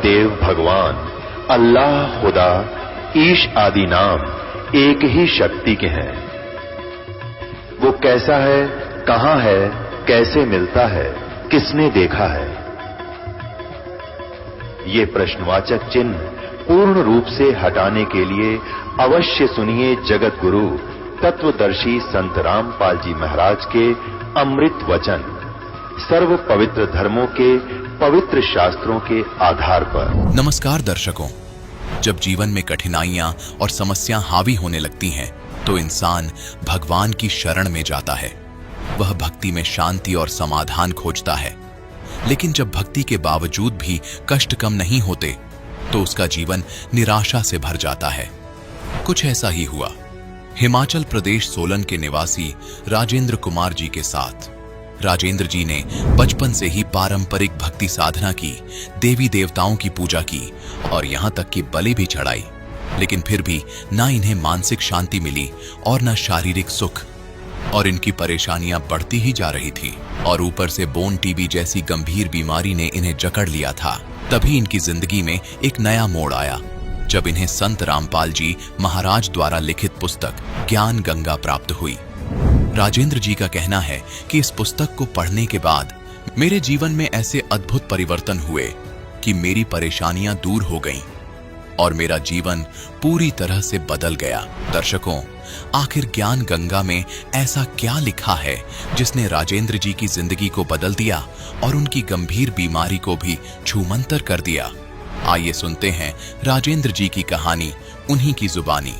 देव भगवान, अल्लाह, खुदा, ईश आदि नाम एक ही शक्ति के हैं। वो कैसा है, कहां है, कैसे मिलता है, किसने देखा है? ये प्रश्नवाचक चिन्ह पूर्ण रूप से हटाने के लिए अवश्य सुनिए जगत गुरु तत्वदर्शी संत रामपाल जी महाराज के अमृत वचन, सर्व पवित्र धर्मों के पवित्र शास्त्रों के आधार पर। नमस्कार दर्शकों, जब जीवन में कठिनाइयां और समस्याएं हावी होने लगती हैं, तो इंसान भगवान की शरण में जाता है। वह भक्ति में शांति और समाधान खोजता है। लेकिन जब भक्ति के बावजूद भी कष्ट कम नहीं होते, तो उसका जीवन निराशा से भर जाता है। कुछ ऐसा ही हुआ हिमाचल प्रदेश सोलन के निवासी राजेंद्र कुमार जी के साथ। राजेंद्र जी ने बचपन से ही पारंपरिक भक्ति साधना की, देवी देवताओं की पूजा की और यहां तक कि बलि भी चढ़ाई, लेकिन फिर भी ना इन्हें मानसिक शांति मिली और ना शारीरिक सुख, और इनकी परेशानियां बढ़ती ही जा रही थी। और ऊपर से बोन टीबी जैसी गंभीर बीमारी ने इन्हें जकड़ लिया था। तभी इनकी जिंदगी में एक नया मोड़ आया, जब इन्हें संत रामपाल जी महाराज द्वारा लिखित पुस्तक ज्ञान गंगा प्राप्त हुई। राजेंद्र जी का कहना है कि इस पुस्तक को पढ़ने के बाद मेरे जीवन में ऐसे अद्भुत परिवर्तन हुए कि मेरी परेशानियां दूर हो गईं और मेरा जीवन पूरी तरह से बदल गया। दर्शकों, आखिर ज्ञान गंगा में ऐसा क्या लिखा है जिसने राजेंद्र जी की जिंदगी को बदल दिया और उनकी गंभीर बीमारी को भी छूमंतर कर दिया? आइए सुनते हैं राजेंद्र जी की कहानी उन्हीं की जुबानी।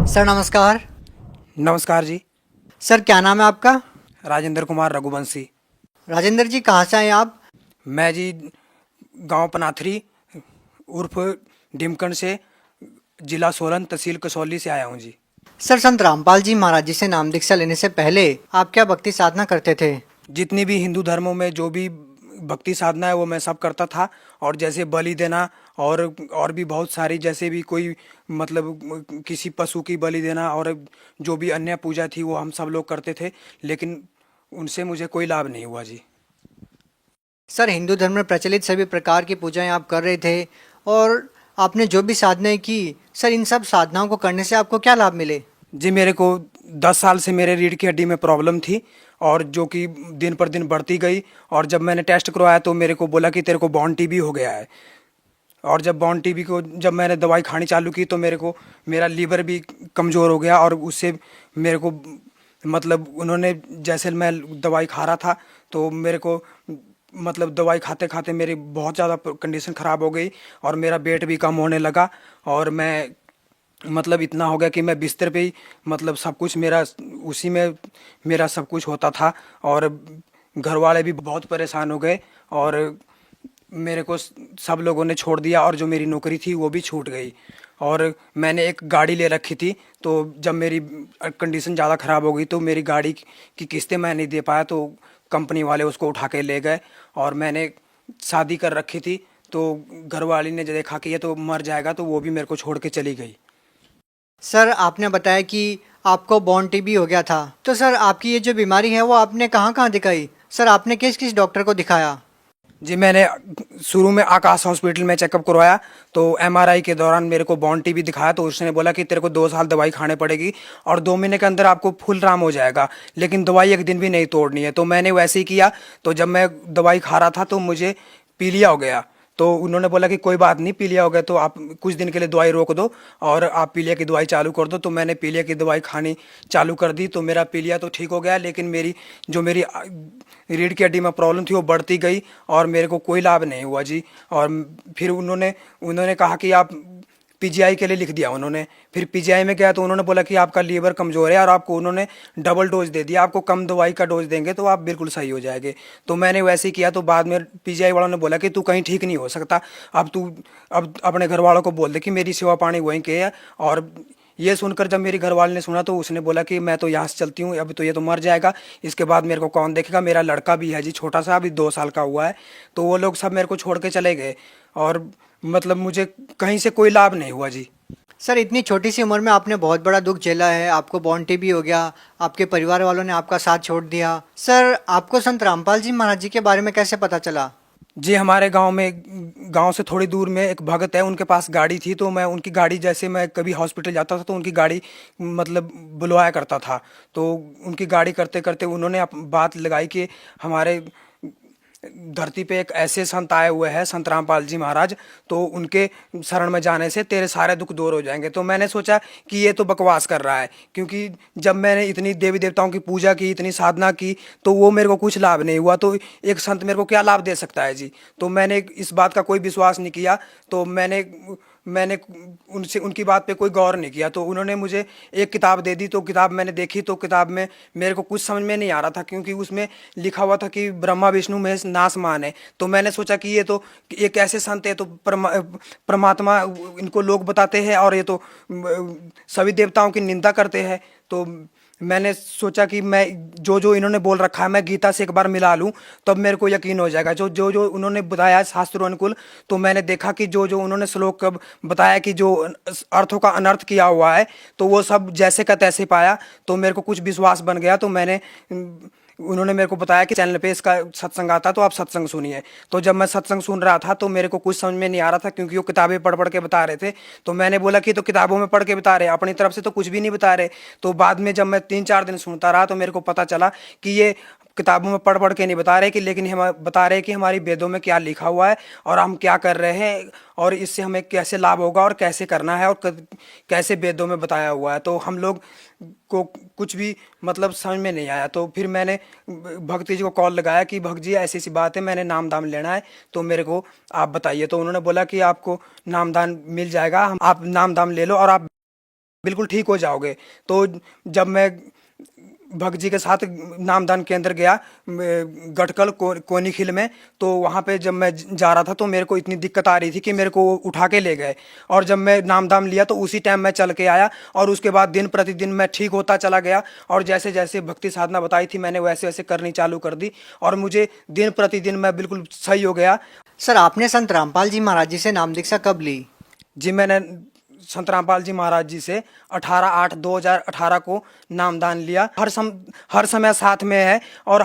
सर नमस्कार। नमस्कार जी। सर क्या नाम है आपका? राजेंद्र कुमार रघुवंशी। राजेंद्र जी कहाँ से आए आप? मैं जी गांव पनाथरी उर्फ डिमकन से, जिला सोलन, तहसील कसौली से आया हूं जी। सर संत रामपाल जी महाराज जी से नाम दीक्षा लेने से पहले आप क्या भक्ति साधना करते थे? जितनी भी हिंदू धर्मों में जो भी भक्ति साधना है वो मैं सब करता था। और जैसे बलि देना और भी बहुत सारी, जैसे भी कोई मतलब किसी पशु की बलि देना और जो भी अन्य पूजा थी वो हम सब लोग करते थे, लेकिन उनसे मुझे कोई लाभ नहीं हुआ जी। सर हिंदू धर्म में प्रचलित सभी प्रकार की पूजाएं आप कर रहे थे और आपने जो भी साधनाएं की, सर इन सब साधनाओं को करने से आपको क्या लाभ मिले? जी मेरे को 10 साल से मेरे रीढ़ की हड्डी में प्रॉब्लम थी और जो कि दिन पर दिन बढ़ती गई। और जब मैंने टेस्ट करवाया तो मेरे को बोला कि तेरे को बॉन टीबी हो गया है। और जब बॉन टीबी को जब मैंने दवाई खानी चालू की तो मेरा लीवर भी कमज़ोर हो गया। और उससे मेरे को मतलब उन्होंने, जैसे मैं दवाई खा रहा था तो मेरे को मतलब दवाई खाते खाते मेरी बहुत ज़्यादा कंडीशन ख़राब हो गई और मेरा वेट भी कम होने लगा। और मैं मतलब इतना हो गया कि मैं बिस्तर पे ही मतलब सब कुछ मेरा उसी में मेरा सब कुछ होता था। और घर वाले भी बहुत परेशान हो गए और मेरे को सब लोगों ने छोड़ दिया और जो मेरी नौकरी थी वो भी छूट गई। और मैंने एक गाड़ी ले रखी थी, तो जब मेरी कंडीशन ज़्यादा ख़राब हो गई तो मेरी गाड़ी की किस्तें मैं नहीं दे पाया, तो कंपनी वाले उसको उठा के ले गए। और मैंने शादी कर रखी थी तो घर वाली ने देखा कि ये तो मर जाएगा, तो वो भी मेरे को छोड़ के चली गई। सर आपने बताया कि आपको बॉन टीबी हो गया था, तो सर आपकी ये जो बीमारी है वो आपने कहाँ कहाँ दिखाई? सर आपने किस किस डॉक्टर को दिखाया? जी मैंने शुरू में आकाश हॉस्पिटल में चेकअप करवाया, तो एमआरआई के दौरान मेरे को बॉन टीबी दिखाया, तो उसने बोला कि तेरे को 2 साल दवाई खाने पड़ेगी और 2 महीने के अंदर आपको फुल राम हो जाएगा, लेकिन दवाई एक दिन भी नहीं तोड़नी है। तो मैंने वैसे ही किया। तो जब मैं दवाई खा रहा था तो मुझे पीलिया हो गया। तो उन्होंने बोला कि कोई बात नहीं, पीलिया हो गया तो आप कुछ दिन के लिए दवाई रोक दो और आप पीलिया की दवाई चालू कर दो। तो मैंने पीलिया की दवाई खानी चालू कर दी, तो मेरा पीलिया तो ठीक हो गया, लेकिन मेरी रीढ़ की हड्डी में प्रॉब्लम थी वो बढ़ती गई और मेरे को कोई लाभ नहीं हुआ जी। और फिर उन्होंने कहा कि आप पीजीआई के लिए लिख दिया उन्होंने। फिर पीजीआई में गया तो उन्होंने बोला कि आपका लीवर कमज़ोर है और आपको उन्होंने डबल डोज दे दिया, आपको कम दवाई का डोज देंगे तो आप बिल्कुल सही हो जाएंगे। तो मैंने वैसे ही किया। तो बाद में पीजीआई वालों ने बोला कि तू कहीं ठीक नहीं हो सकता, अब अपने घर वालों को बोल दे कि मेरी सेवा पानी वहीं के है। और ये सुनकर जब मेरी घरवाले ने सुना तो उसने बोला कि मैं तो यहाँ से चलती हूँ, अभी तो ये तो मर जाएगा, इसके बाद मेरे को कौन देखेगा। मेरा लड़का भी है जी, छोटा सा, अभी 2 साल का हुआ है। तो वो लोग सब मेरे को छोड़ के चले गए और मतलब मुझे कहीं से कोई लाभ नहीं हुआ जी। सर इतनी छोटी सी उम्र में आपने बहुत बड़ा दुख झेला है, आपको बॉन टीबी हो गया, आपके परिवार वालों ने आपका साथ छोड़ दिया। सर आपको संत रामपाल जी महाराज जी के बारे में कैसे पता चला? जी, हमारे गांव से थोड़ी दूर में एक भगत है, उनके पास गाड़ी थी, तो मैं उनकी गाड़ी, जैसे मैं कभी हॉस्पिटल जाता था तो उनकी गाड़ी मतलब बुलवाया करता था। तो उनकी गाड़ी करते करते उन्होंने बात लगाई कि हमारे धरती पे एक ऐसे संत आए हुए हैं, संत रामपाल जी महाराज, तो उनके शरण में जाने से तेरे सारे दुख दूर हो जाएंगे। तो मैंने सोचा कि ये तो बकवास कर रहा है, क्योंकि जब मैंने इतनी देवी देवताओं की पूजा की, इतनी साधना की, तो वो मेरे को कुछ लाभ नहीं हुआ, तो एक संत मेरे को क्या लाभ दे सकता है जी। तो मैंने इस बात का कोई विश्वास नहीं किया, तो मैंने मैंने उनसे उनकी बात पे कोई गौर नहीं किया। तो उन्होंने मुझे एक किताब दे दी, तो किताब मैंने देखी, तो किताब में मेरे को कुछ समझ में नहीं आ रहा था, क्योंकि उसमें लिखा हुआ था कि ब्रह्मा विष्णु महेश नासमान है। तो मैंने सोचा कि ये तो एक ऐसे संत है, तो परमात्मा इनको लोग बताते हैं, और ये तो सभी देवताओं की निंदा करते हैं। तो मैंने सोचा कि मैं जो जो इन्होंने बोल रखा है मैं गीता से एक बार मिला लूं, तब मेरे को यकीन हो जाएगा। जो जो जो उन्होंने बताया शास्त्रों अनुकूल, तो मैंने देखा कि जो जो उन्होंने श्लोक बताया कि जो अर्थों का अनर्थ किया हुआ है, तो वो सब जैसे का तैसे पाया। तो मेरे को कुछ विश्वास बन गया। तो मैंने उन्होंने मेरे को बताया कि चैनल पे इसका सत्संग आता, तो आप सत्संग सुनिए। तो जब मैं सत्संग सुन रहा था, तो मेरे को कुछ समझ में नहीं आ रहा था, क्योंकि वो किताबें पढ़ पढ़ के बता रहे थे। तो मैंने बोला कि तो किताबों में पढ़ के बता रहे, अपनी तरफ से तो कुछ भी नहीं बता रहे। तो बाद में जब मैं 3-4 दिन सुनता रहा, तो मेरे को पता चला कि ये किताबों में पढ़ पढ़ के नहीं बता रहे, कि लेकिन हम बता रहे कि हमारी वेदों में क्या लिखा हुआ है, और हम क्या कर रहे हैं, और इससे हमें कैसे लाभ होगा, और कैसे करना है, और कैसे वेदों में बताया हुआ है। तो हम लोग को कुछ भी मतलब समझ में नहीं आया। तो फिर मैंने भक्ति जी को कॉल लगाया कि भक्त जी ऐसी सी बात है, मैंने नाम दान लेना है, तो मेरे को आप बताइए। तो उन्होंने बोला कि आपको नाम दान मिल जाएगा, आप नाम दान ले लो और आप बिल्कुल ठीक हो जाओगे। तो जब मैं भक्त जी के साथ नामदान केंद्र गया, गटकल कोनीखिल में, तो वहाँ पे जब मैं जा रहा था, तो मेरे को इतनी दिक्कत आ रही थी कि मेरे को उठा के ले गए। और जब मैं नामदान लिया, तो उसी टाइम मैं चल के आया, और उसके बाद दिन प्रतिदिन मैं ठीक होता चला गया। और जैसे जैसे भक्ति साधना बताई थी मैंने, वैसे वैसे करनी चालू कर दी, और मुझे दिन प्रतिदिन मैं बिल्कुल सही हो गया। सर आपने संत रामपाल जी महाराज जी से नाम दीक्षा कब ली? जी, मैंने संत रामपाल जी महाराज जी से 18/8/2018 को नामदान लिया। हर समय साथ में है, और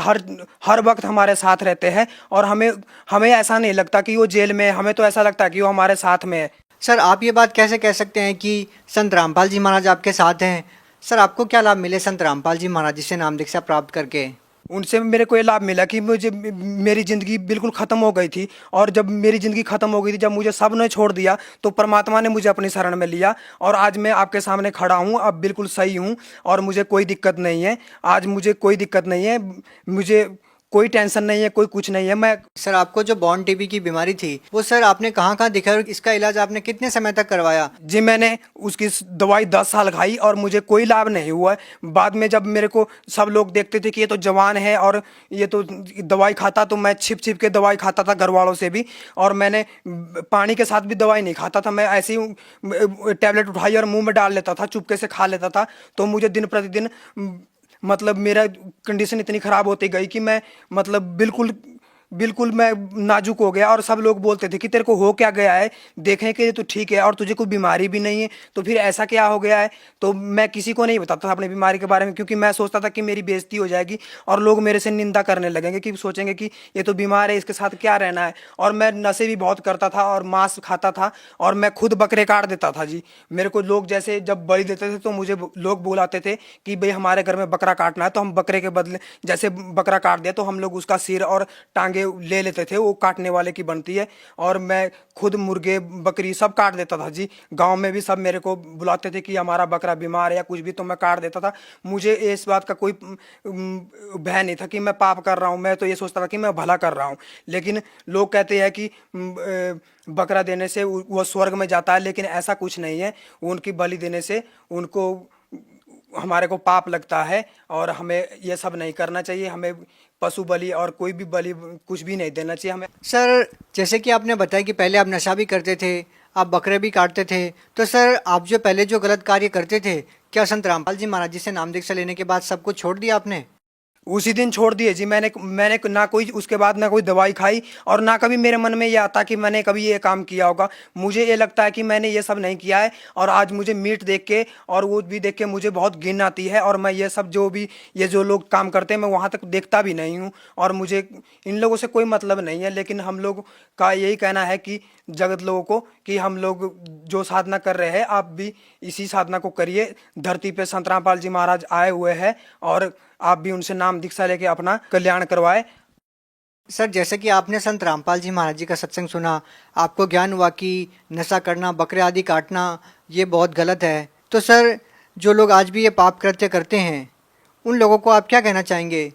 हर वक्त हमारे साथ रहते हैं, और हमें हमें ऐसा नहीं लगता कि वो जेल में है, हमें तो ऐसा लगता है कि वो हमारे साथ में है। सर आप ये बात कैसे कह सकते हैं कि संत रामपाल जी महाराज आपके साथ हैं? सर आपको क्या लाभ मिले संत रामपाल जी महाराज जी से नाम दीक्षा प्राप्त करके? उनसे मेरे को ये लाभ मिला कि मुझे मेरी ज़िंदगी बिल्कुल ख़त्म हो गई थी, और जब मेरी ज़िंदगी ख़त्म हो गई थी, जब मुझे सब ने छोड़ दिया, तो परमात्मा ने मुझे अपनी शरण में लिया, और आज मैं आपके सामने खड़ा हूँ, अब बिल्कुल सही हूँ, और मुझे कोई दिक्कत नहीं है। आज मुझे कोई दिक्कत नहीं है, मुझे कोई टेंशन नहीं है, कोई कुछ नहीं है। मैं सर आपको जो बॉर्न टीबी की बीमारी थी, वो सर आपने कहाँ कहाँ दिखाया और इसका इलाज आपने कितने समय तक करवाया? जी, मैंने उसकी दवाई 10 साल खाई, और मुझे कोई लाभ नहीं हुआ। बाद में जब मेरे को सब लोग देखते थे कि ये तो जवान है और ये तो दवाई खाता, तो मैं छिप छिप के दवाई खाता था घर वालों से भी, और मैंने पानी के साथ भी दवाई नहीं खाता था। मैं ऐसे ही टैबलेट उठाई और मुंह में डाल लेता था, चुपके से खा लेता था। तो मुझे दिन प्रतिदिन मतलब मेरा कंडीशन इतनी ख़राब होती गई कि मैं मतलब बिल्कुल मैं नाजुक हो गया, और सब लोग बोलते थे कि तेरे को हो क्या गया है, देखें कि तू ठीक है और तुझे कोई बीमारी भी नहीं है, तो फिर ऐसा क्या हो गया है। तो मैं किसी को नहीं बताता था अपनी बीमारी के बारे में, क्योंकि मैं सोचता था कि मेरी बेइज्जती हो जाएगी, और लोग मेरे से निंदा करने लगेंगे, कि सोचेंगे कि ये तो बीमार है, इसके साथ क्या रहना है। और मैं नशे भी बहुत करता था, और मांस खाता था, और मैं खुद बकरे काट देता था जी। मेरे को लोग जैसे जब बलि देते थे, तो मुझे लोग बुलाते थे कि भाई हमारे घर में बकरा काटना है, तो हम बकरे के बदले जैसे बकरा काट दिया, तो हम लोग उसका सिर और टांगे ले लेते थे, वो काटने वाले की बनती है। और मैं खुद मुर्गे बकरी सब काट देता था जी। गांव में भी सब मेरे को बुलाते थे कि हमारा बकरा बीमार है या कुछ भी, तो मैं काट देता था। मुझे इस बात का कोई भय नहीं था कि मैं पाप कर रहा हूँ, मैं तो ये सोचता था कि मैं भला कर रहा हूँ। लेकिन लोग कहते हैं कि बकरा देने से वो स्वर्ग में जाता है, लेकिन ऐसा कुछ नहीं है। उनकी बलि देने से उनको हमारे को पाप लगता है, और हमें ये सब नहीं करना चाहिए। हमें पशु बलि और कोई भी बलि कुछ भी नहीं देना चाहिए हमें। सर जैसे कि आपने बताया कि पहले आप नशा भी करते थे, आप बकरे भी काटते थे, तो सर आप जो पहले जो गलत कार्य करते थे, क्या संत रामपाल जी महाराज जी से नाम दीक्षा लेने के बाद सब कुछ छोड़ दिया आपने? उसी दिन छोड़ दिए जी। मैंने मैंने ना कोई उसके बाद ना कोई दवाई खाई, और ना कभी मेरे मन में ये आता कि मैंने कभी ये काम किया होगा। मुझे ये लगता है कि मैंने ये सब नहीं किया है, और आज मुझे मीट देख के और वो भी देख के मुझे बहुत घिन आती है, और मैं ये सब जो भी ये जो लोग काम करते हैं मैं वहाँ तक देखता भी नहीं हूँ, और मुझे इन लोगों से कोई मतलब नहीं है। लेकिन हम लोग का यही कहना है कि जगत लोगों को कि हम लोग जो साधना कर रहे हैं आप भी इसी साधना को करिए। धरती पे संत रामपाल जी महाराज आए हुए हैं, और आप भी उनसे नाम दीक्षा लेके अपना कल्याण करवाए। सर जैसे कि आपने संत रामपाल जी महाराज जी का सत्संग सुना, आपको ज्ञान हुआ कि नशा करना, बकरे आदि काटना ये बहुत गलत है। तो सर जो लोग आज भी ये पाप कृत्य करते हैं उन लोगों को आप क्या कहना चाहेंगे?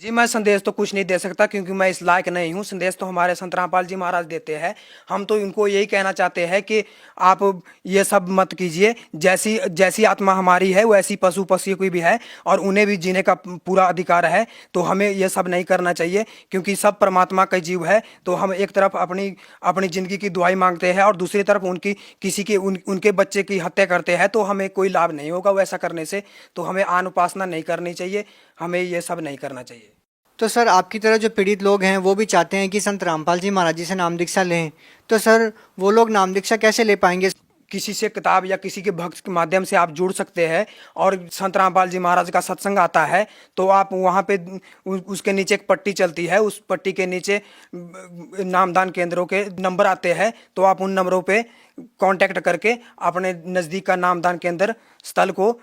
जी मैं संदेश तो कुछ नहीं दे सकता, क्योंकि मैं इस लायक नहीं हूँ। संदेश तो हमारे संत रामपाल जी महाराज देते हैं। हम तो इनको यही कहना चाहते हैं कि आप ये सब मत कीजिए। जैसी जैसी आत्मा हमारी है वैसी पशु पक्षी की भी है, और उन्हें भी जीने का पूरा अधिकार है। तो हमें ये सब नहीं करना चाहिए, क्योंकि सब परमात्मा का जीव है। तो हम एक तरफ अपनी अपनी ज़िंदगी की दुआई मांगते हैं, और दूसरी तरफ उनकी किसी की उनके बच्चे की हत्या करते हैं, तो हमें कोई लाभ नहीं होगा वैसा करने से। तो हमें आन उपासना नहीं करनी चाहिए, हमें ये सब नहीं करना चाहिए। तो सर आपकी तरह जो पीड़ित लोग हैं वो भी चाहते हैं कि संत रामपाल जी महाराज जी से नाम दीक्षा लें, तो सर वो लोग नाम दीक्षा कैसे ले पाएंगे? किसी से किताब या किसी के भक्त के माध्यम से आप जुड़ सकते हैं, और संत रामपाल जी महाराज का सत्संग आता है तो आप वहाँ पे उसके नीचे एक पट्टी चलती है, उस पट्टी के नीचे नामदान केंद्रों के नंबर आते हैं, तो आप उन नंबरों पे कांटेक्ट करके अपने नज़दीक का नामदान केंद्र स्थल को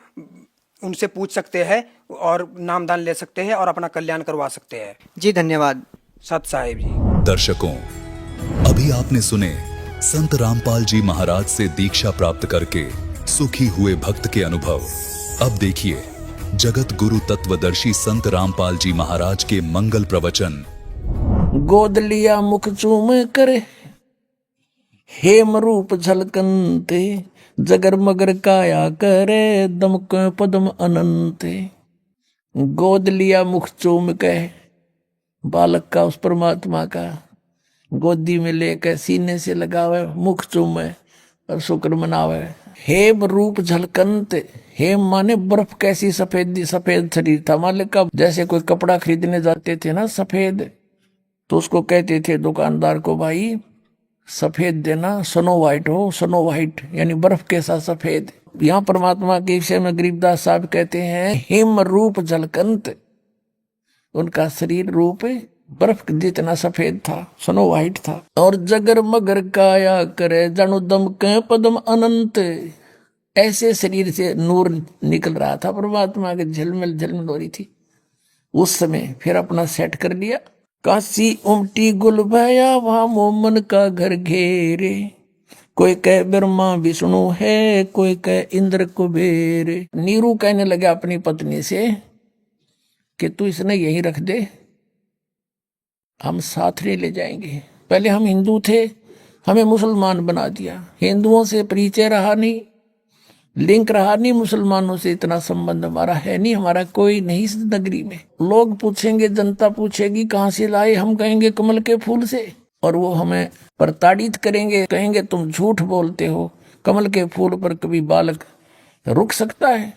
उनसे पूछ सकते हैं, और नामदान ले सकते हैं, और अपना कल्याण करवा सकते हैं। जी धन्यवाद। सत साहिब जी। दर्शकों, अभी आपने सुने संत रामपाल जी महाराज से दीक्षा प्राप्त करके सुखी हुए भक्त के अनुभव। अब देखिए जगत गुरु तत्वदर्शी संत रामपाल जी महाराज के मंगल प्रवचन। गोद लिया मुख चूम कर हेम रूप झलकंते, जगर मगर काया करे दमक पदम अनंते। गोद लिया मुख चूम के बालक का, उस परमात्मा का गोदी में लेकर सीने से लगावे, मुख चूमे और शुक्र मनावे। हेम रूप झलकंते, हेम माने बर्फ कैसी सफेद सफेद शरीर था मालिक का। जैसे कोई कपड़ा खरीदने जाते थे ना सफेद, तो उसको कहते थे दुकानदार को, भाई सफेद देना, स्नो व्हाइट हो, स्नो व्हाइट यानी बर्फ के साथ सफेद। यहाँ परमात्मा के विषय में गरीबदास साहब कहते हैं हिम रूप झलकंत, उनका शरीर रूप बर्फ जितना सफेद था, स्नो व्हाइट था। और जगर मगर काया करे जानु दम के पदम अनंत, ऐसे शरीर से नूर निकल रहा था परमात्मा के, झलमल झलमल हो रही थी। उस समय फिर अपना सेट कर लिया। काशी उमटी गुल भया वहां मोमन का घर घेरे, कोई कह ब्रह्मा विष्णु है, कोई कह इंद्र कुबेर। नीरू कहने लगे अपनी पत्नी से कि तू इसने यहीं रख दे, हम साथ नहीं ले जाएंगे। पहले हम हिंदू थे, हमें मुसलमान बना दिया। हिंदुओं से परिचय रहा नहीं, लिंक रहा नहीं, मुसलमानों से इतना संबंध हमारा है नहीं, हमारा कोई नहीं इस नगरी में। लोग पूछेंगे, जनता पूछेगी कहाँ से लाए, हम कहेंगे कमल के फूल से, और वो हमें प्रताड़ित करेंगे, कहेंगे तुम झूठ बोलते हो, कमल के फूल पर कभी बालक रुक सकता है?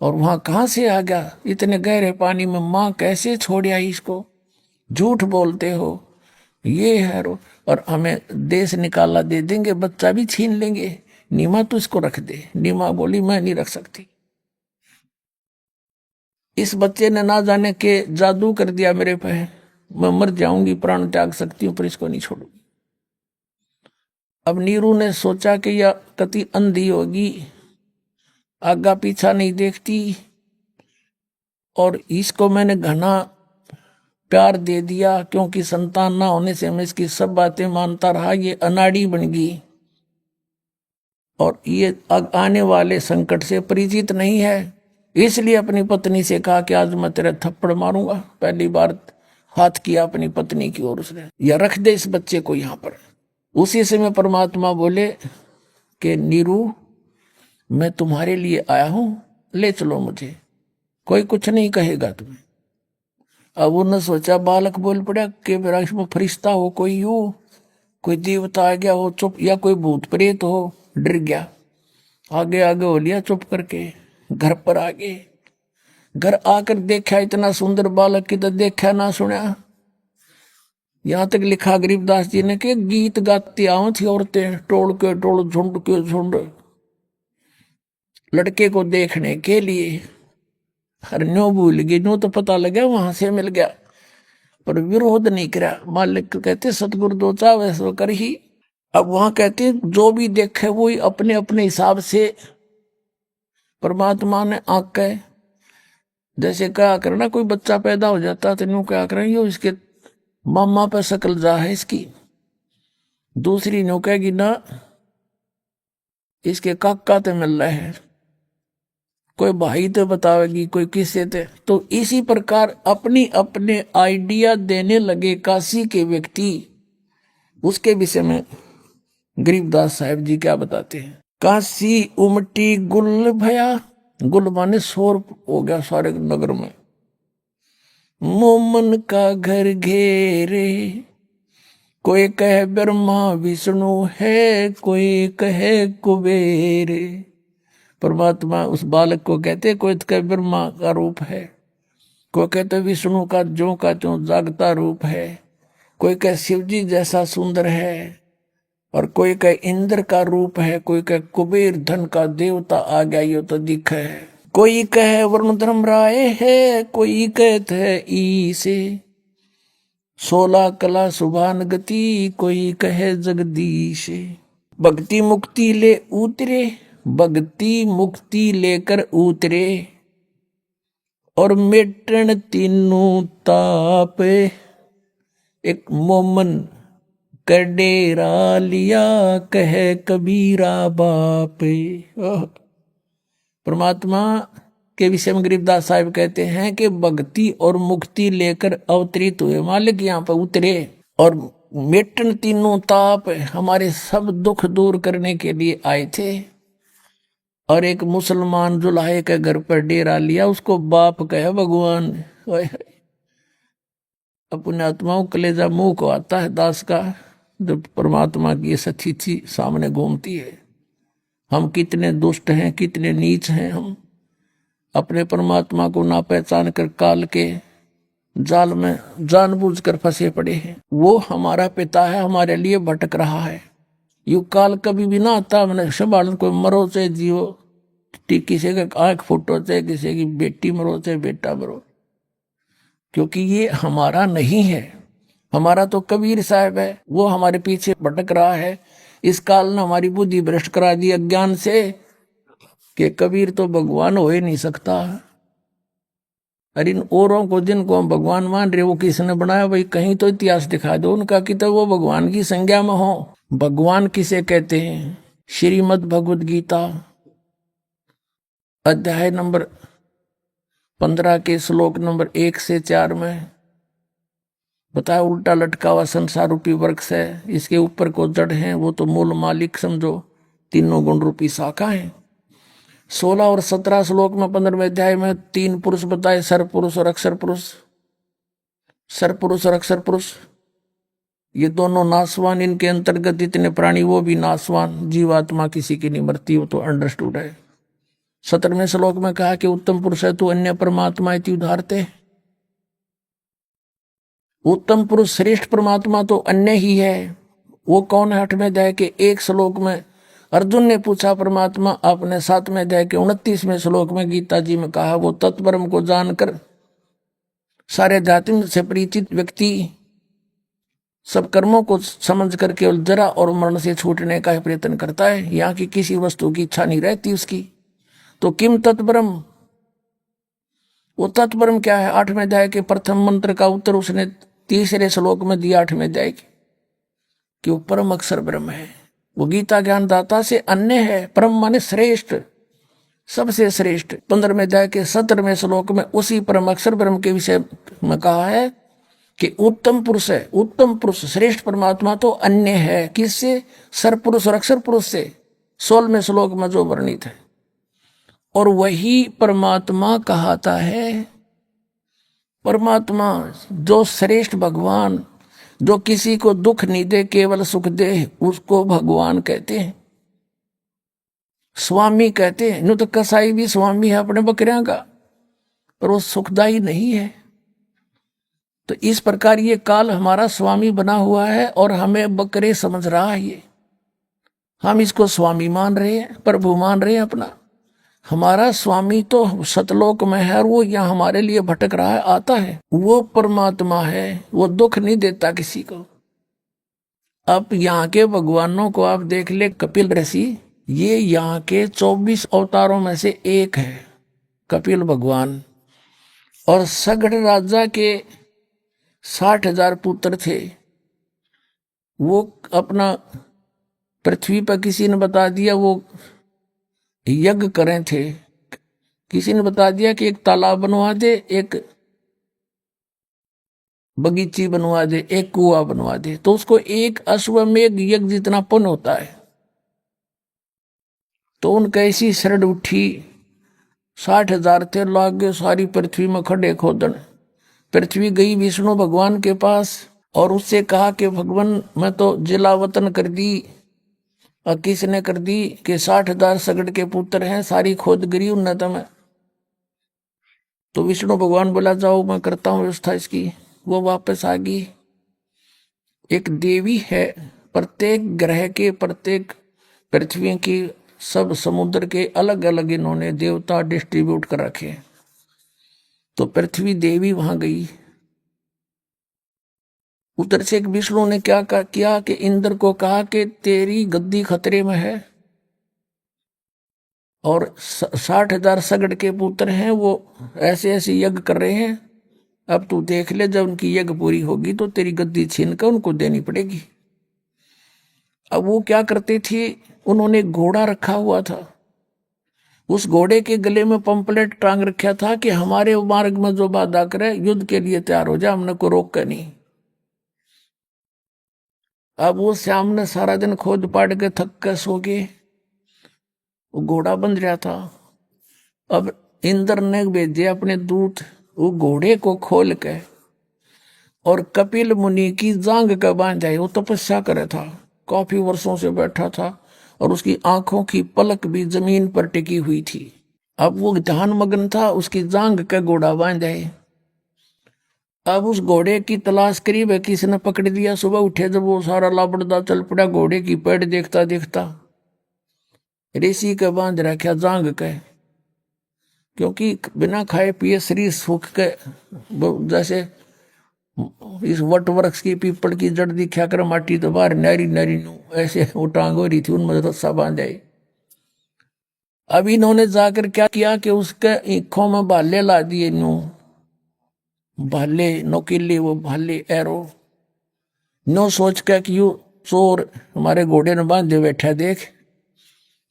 और वहां कहाँ से आ गया इतने गहरे पानी में, माँ कैसे छोड़ा इसको, झूठ बोलते हो, ये है। और हमें देश निकाला दे देंगे, बच्चा भी छीन लेंगे। नीमा तो इसको रख दे। नीमा बोली मैं नहीं रख सकती, इस बच्चे ने ना जाने के जादू कर दिया मेरे पे, मैं मर जाऊंगी, प्राण त्याग सकती हूं पर इसको नहीं छोड़ूंगी। अब नीरू ने सोचा कि यह कति अंधी होगी, आगा पीछा नहीं देखती, और इसको मैंने घना प्यार दे दिया, क्योंकि संतान ना होने से मैं इसकी सब बातें मानता रहा, ये अनाड़ी बन गई और ये आने वाले संकट से परिचित नहीं है। इसलिए अपनी पत्नी से कहा कि आज मैं तेरे थप्पड़ मारूंगा। पहली बार हाथ किया अपनी पत्नी की ओर उसने, या रख दे इस बच्चे को यहाँ पर। उसी समय परमात्मा बोले कि नीरू मैं तुम्हारे लिए आया हूं, ले चलो मुझे, कोई कुछ नहीं कहेगा तुम्हें। अब उन्होंने सोचा, बालक बोल पड़ा कि मेरा इसमें फरिश्ता हो, कोई हो, कोई देवता आ गया हो चुप, या कोई भूत प्रेत हो, डर गया। आगे आगे हो लिया चुप करके, घर पर आ गए। घर आकर देखा इतना सुंदर बालक की तो देखा ना सुना। यहां तक लिखा गरीबदास जी ने कि गीत गाती आऊं थी औरतें टोल के टोल झुंड के झुंड लड़के को देखने के लिए। हरन्यो भूल गई, नो तो पता लगा वहां से मिल गया, पर विरोध नहीं करा। मालिक कहते सतगुरु दो चाहे सो कर ही। अब वहां कहते जो भी देखे वो ही अपने अपने हिसाब से परमात्मा ने आके जैसे क्या करना, कोई बच्चा पैदा हो जाता तो न्यू क्या करें, यो इसके मामा पे शकल जा है इसकी, दूसरी न्यू कहेगी ना इसके काका ते मिल रहे हैं, कोई भाई तो बतावेगी, कोई किससे थे। तो इसी प्रकार अपनी अपने आइडिया देने लगे काशी के व्यक्ति। उसके विषय में गरीबदास साहब जी क्या बताते हैं। काशी उमटी गुल भया, गुल माने शोर हो गया सारे नगर में। मोमन का घर घेरे, कोई कहे ब्रह्मा विष्णु है, कोई कहे कुबेरे। परमात्मा उस बालक को कहते, कोई तो कहे ब्रह्मा का रूप है, कोई कहते विष्णु का ज्यों का त्यों जागता रूप है, कोई कहे शिव जी जैसा सुंदर है, और कोई कहे इंद्र का रूप है, कोई कहे कुबेर धन का देवता आ गया यो तो दिख है, कोई कहे वरुण धर्म राय है, कोई कहते है ईसे 16 कला सुभान गति, कोई कहे जगदीश। भक्ति मुक्ति ले उतरे, भक्ति मुक्ति लेकर उतरे, और मेटन तीनों ताप, एक मोमन कर डेरा लिया, कहे कबीरा बाप। परमात्मा के विषय में गरीबदास साहब कहते हैं कि भक्ति और मुक्ति लेकर अवतरित हुए मालिक यहाँ पर उतरे, और मेटन तीनों ताप, हमारे सब दुख दूर करने के लिए आए थे। और एक मुसलमान जुलाहे के घर पर डेरा लिया, उसको बाप कहे भगवान। अपने आत्माओं कलेजा मुंह को आता है दास का, जब परमात्मा की ये सतीथि सामने घूमती है। हम कितने दुष्ट हैं, कितने नीच हैं, हम अपने परमात्मा को ना पहचान कर काल के जाल में जानबूझकर फंसे पड़े हैं। वो हमारा पिता है, हमारे लिए भटक रहा है। यू काल कभी भी ना आता, मैंने संभाल कोई मरो चाहे जियो, किसी का आंख फूटो चाहे किसी की बेटी मरो चाहे बेटा मरो, क्योंकि ये हमारा नहीं है। हमारा तो कबीर साहब है, वो हमारे पीछे भटक रहा है। इस काल ने हमारी बुद्धि भ्रष्ट करा दी अज्ञान से, कि कबीर तो भगवान हो ही नहीं सकता। अरे इन औरों को जिनको हम भगवान मान रहे, वो किसने बनाया भाई, कहीं तो इतिहास दिखा दो उनका कि तो वो भगवान की संज्ञा में हो। भगवान किसे कहते हैं? श्रीमद् भगवद गीता अध्याय नंबर 15 के श्लोक नंबर 1 से 4 में बताया, उल्टा लटका हुआ संसार रूपी वृक्ष है, इसके ऊपर को जड़ है, वो तो मूल मालिक समझो, तीनों गुण रूपी शाखा है। 16 और 17 श्लोक में 15वें अध्याय में 3 पुरुष बताए, सर पुरुष और अक्षर पुरुष। सर पुरुष और अक्षर पुरुष ये दोनों नासवान, इनके अंतर्गत इतने प्राणी वो भी नासवान, जीवात्मा किसी की नहीं मरती, वो तो अंडरस्टूड है। 17वें श्लोक में कहा कि उत्तम पुरुष है तो अन्य परमात्मा इति उदाहरते। उत्तम पुरुष श्रेष्ठ परमात्मा तो अन्य ही है। वो कौन है? 8वें अध्याय के 1 श्लोक में अर्जुन ने पूछा परमात्मा आपने 7वें अध्याय के 29वें श्लोक में गीता जी में कहा, वो तत्परम को जानकर सारे अध्यात्म से परिचित व्यक्ति सब कर्मों को समझ कर केवल जरा और मरण से छूटने का प्रयत्न करता है, यहाँ की किसी वस्तु की इच्छा नहीं रहती उसकी। तो किम तत्परम, वो तत्परम क्या है? 8वें अध्याय के प्रथम मंत्र का उत्तर उसने 3रे श्लोक में दिया 8वें अध्याय के, कि वो परम अक्षर ब्रह्म है, वो गीता ज्ञानदाता से अन्य है। परम माने श्रेष्ठ, सबसे श्रेष्ठ। 15वें अध्याय के 17वें श्लोक में उसी परम अक्षर ब्रह्म के विषय में कहा है कि उत्तम पुरुष है। उत्तम पुरुष श्रेष्ठ परमात्मा तो अन्य है, किससे? सर पुरुष और अक्षर पुरुष से, 16वें श्लोक में जो वर्णित है। और वही परमात्मा कहता है, परमात्मा जो श्रेष्ठ भगवान, जो किसी को दुख नहीं दे केवल सुख दे, उसको भगवान कहते हैं, स्वामी कहते हैं। नु तो कसाई भी स्वामी है अपने बकरियां का, पर वो सुखदायी नहीं है। तो इस प्रकार ये काल हमारा स्वामी बना हुआ है और हमें बकरे समझ रहा है। ये हम इसको स्वामी मान रहे हैं, प्रभु मान रहे हैं अपना। हमारा स्वामी तो सतलोक में है और वो यहाँ हमारे लिए भटक रहा है, आता है। वो परमात्मा है, वो दुख नहीं देता किसी को। अब यहाँ के भगवानों को आप देख ले, कपिल ऋषि ये यहाँ के 24 अवतारों में से एक है, कपिल भगवान। और सगड़ राजा के 60,000 पुत्र थे। वो अपना पृथ्वी पर किसी ने बता दिया वो यज्ञ करें थे, किसी ने बता दिया कि एक तालाब बनवा दे, एक बगीची बनवा दे, एक कुआं बनवा दे, तो उसको एक अश्वमेध यज्ञ जितना पुण्य होता है। तो उनका ऐसी शरण उठी, 60,000 थे, लागे सारी पृथ्वी में खड़े खोदन। पृथ्वी गई विष्णु भगवान के पास और उससे कहा कि भगवान मैं तो जिलावतन कर दी, और किसने कर दी कि 60,000 सगड़ के पुत्र हैं, सारी खोद गिरी उन्नतम है। तो विष्णु भगवान बोला जाओ मैं करता हूँ व्यवस्था इसकी। वो वापस आ गई। एक देवी है, प्रत्येक ग्रह के, प्रत्येक पृथ्वी की, सब समुद्र के अलग अलग इन्होंने देवता डिस्ट्रीब्यूट कर रखे। तो पृथ्वी देवी वहां गई। उधर से एक विष्णु ने क्या किया कि इंद्र को कहा कि तेरी गद्दी खतरे में है और 60,000 सगड़ के पुत्र हैं, वो ऐसे ऐसे यज्ञ कर रहे हैं। अब तू देख ले, जब उनकी यज्ञ पूरी होगी तो तेरी गद्दी छीन कर उनको देनी पड़ेगी। अब वो क्या करते थे, उन्होंने घोड़ा रखा हुआ था। उस घोड़े के गले में पंपलेट टांग रखा था कि हमारे मार्ग में जो बाधा करे युद्ध के लिए तैयार हो जा, हमने को रोक कर नहीं। अब वो श्याम ने सारा दिन खोद पाड़ के थक कर सो गए, वो घोड़ा बंध रहा था। अब इंद्र ने भेजे अपने दूत, वो घोड़े को खोल के और कपिल मुनि की जांग का बांधा। वो तपस्या करे था, काफी वर्षों से बैठा था और उसकी आंखों की पलक भी जमीन पर टिकी हुई थी। अब वो ध्यान मग्न था, उसकी जांग का घोड़ा बांधा है। अब उस घोड़े की तलाश करीब है, किसने पकड़ दिया। सुबह उठे जब वो सारा लापड़दा चल पड़ा, घोड़े की पेड़ देखता देखता ऋषि का बांध रखा जांग का, क्योंकि बिना खाए पिए शरीर सूख के, जैसे इस वट वृक्ष की पीपल की जड़ दिखा कर माटी तो बाहर नारी नारी नू ऐसे वो टांग हो रही थी, उनमें रस्सा बांध आई। अब इन्होंने जाकर क्या किया कि उसके आंखों में भाले ला दिए, नू भाले नोकीले, वो भाले एरो। नो सोच के कि यू चोर हमारे घोड़े ने बांधे बैठा, देख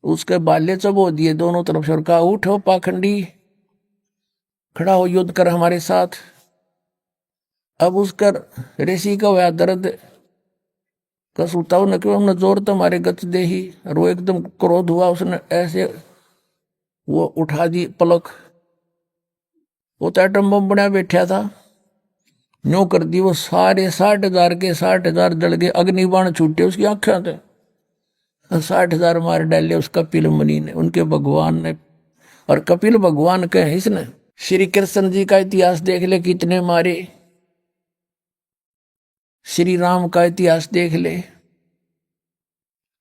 उसके बाले चबो दिए दोनों तरफ से और कहा उठो पाखंडी, खड़ा हो, युद्ध कर हमारे साथ। अब उसका ऋषि का हुआ दर्द कसुताओं ने क्यों, हमने जोर तो हमारे गच दे ही। और वो एकदम क्रोध हुआ, उसने ऐसे वो उठा दी पलक, वो तो एटम बम बना बैठा था, न्यों कर दी। वो सारे 60,000 के 60,000 जल गए, अग्निबाण छूटे उसकी आंखों से, 60,000 मार डाले उस कपिल मुनि ने, उनके भगवान ने। और कपिल भगवान के हैं इसने। श्री कृष्ण जी का इतिहास देख ले, कितने मारे। श्री राम का इतिहास देख ले,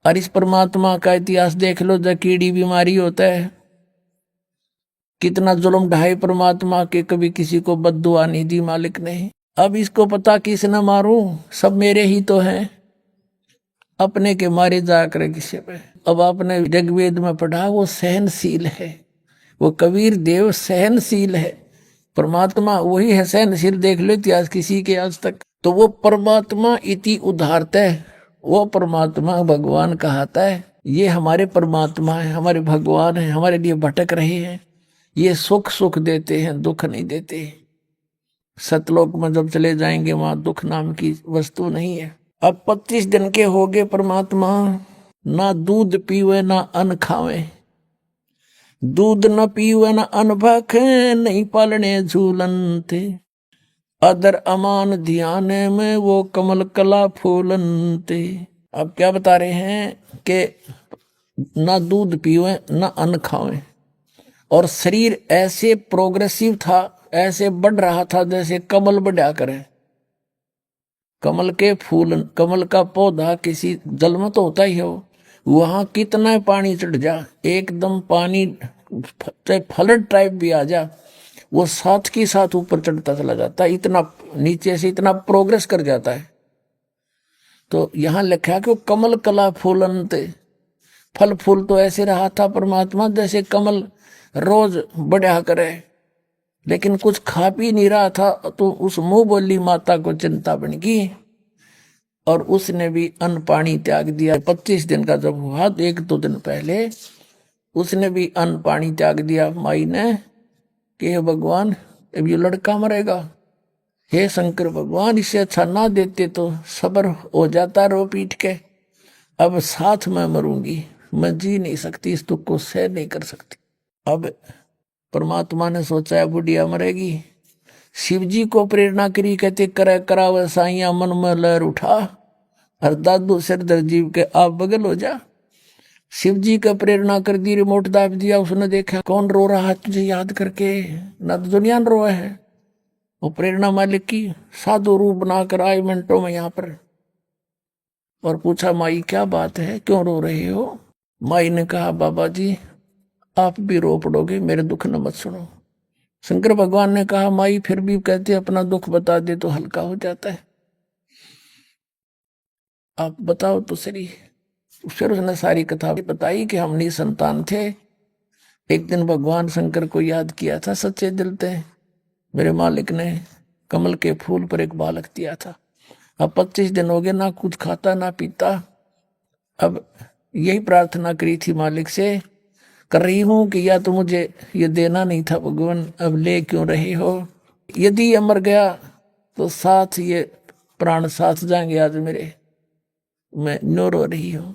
और इस परमात्मा का इतिहास देख लो, जब कीड़ी बीमारी होता है कितना जुल्म ढाई परमात्मा के, कभी किसी को बद्दुआ नहीं दी मालिक ने। अब इसको पता किस न मारूं, सब मेरे ही तो हैं, अपने के मारे जा कर किसी पे। अब आपने ऋग्वेद में पढ़ा, वो सहनशील है, वो कबीर देव सहनशील है। परमात्मा वही है सहनशील, देख लो इतिहास किसी के आज तक। तो वो परमात्मा इति उदारता है, वो परमात्मा भगवान कहता है। ये हमारे परमात्मा है, हमारे भगवान है, हमारे लिए भटक रहे हैं। ये सुख सुख देते हैं, दुख नहीं देते। सतलोक में जब चले जाएंगे वहां दुख नाम की वस्तु नहीं है। अब 25 दिन के हो गए परमात्मा, ना दूध पीवे ना अन्न खावे, दूध न पीवे न अन्न भाखे, नहीं पालने झूलन थे, अदर अमान ध्यान में वो कमल कला फूलन थे। अब क्या बता रहे हैं कि ना दूध पीवे ना अन्न खावे, और शरीर ऐसे प्रोग्रेसिव था, ऐसे बढ़ रहा था जैसे कमल बढ़ा करे। कमल के फूल, कमल का पौधा किसी जल में तो होता ही हो, वहां कितना पानी चढ़ जा, एकदम पानी चाहे फ्लड टाइप भी आ जा, वो साथ के साथ ऊपर चढ़ता चला जाता है, इतना नीचे से इतना प्रोग्रेस कर जाता है। तो यहां लिखा कि वो कमल कला फूलंत, फल फूल तो ऐसे रहा था परमात्मा जैसे कमल रोज बढ़ा करे, लेकिन कुछ खा पी नहीं रहा था। तो उस मुंह बोली माता को चिंता बन गई और उसने भी अन्न पानी त्याग दिया। 25 दिन का जब हुआ, 1-2 दिन पहले उसने भी अन्न पानी त्याग दिया माई ने कि हे भगवान अब ये लड़का मरेगा, हे शंकर भगवान इसे अच्छा ना देते तो सब्र हो जाता रो पीट के, अब साथ में मरूंगी, मैं जी नहीं सकती, इस दुख को सह नहीं कर सकती। अब परमात्मा ने सोचा है बुढ़िया मरेगी, शिव जी को प्रेरणा करी, कहते करे करावे साइया मन में लहर उठा, और दादू सिरदर जीव के आप बगल हो जा। शिव जी का प्रेरणा कर दी, रिमोट दाब दिया, उसने देखा कौन रो रहा है तुझे याद करके, ना तो दुनिया ने रोए है। वो प्रेरणा मालिक की साधु रूप बनाकर आए मिनटों में यहाँ पर और पूछा माई क्या बात है, क्यों रो रहे हो। माई ने कहा बाबा जी आप भी रो पड़ोगे, मेरे दुख न मत सुनो। शंकर भगवान ने कहा माई फिर भी कहते अपना दुख बता दे तो हल्का हो जाता है, आप बताओ तो सही। फिर उसने सारी कथा बताई कि हम निसंतान थे, एक दिन भगवान शंकर को याद किया था सच्चे दिल से, मेरे मालिक ने कमल के फूल पर एक बालक दिया था, अब 25 दिन हो गए ना कुछ खाता ना पीता। अब यही प्रार्थना करी थी मालिक से, कर रही हूं कि या तो मुझे ये देना नहीं था भगवान, अब ले क्यों रहे हो। यदि ये मर गया तो साथ ये प्राण साथ जाएंगे आज मेरे, मैं नो रो रही हूं।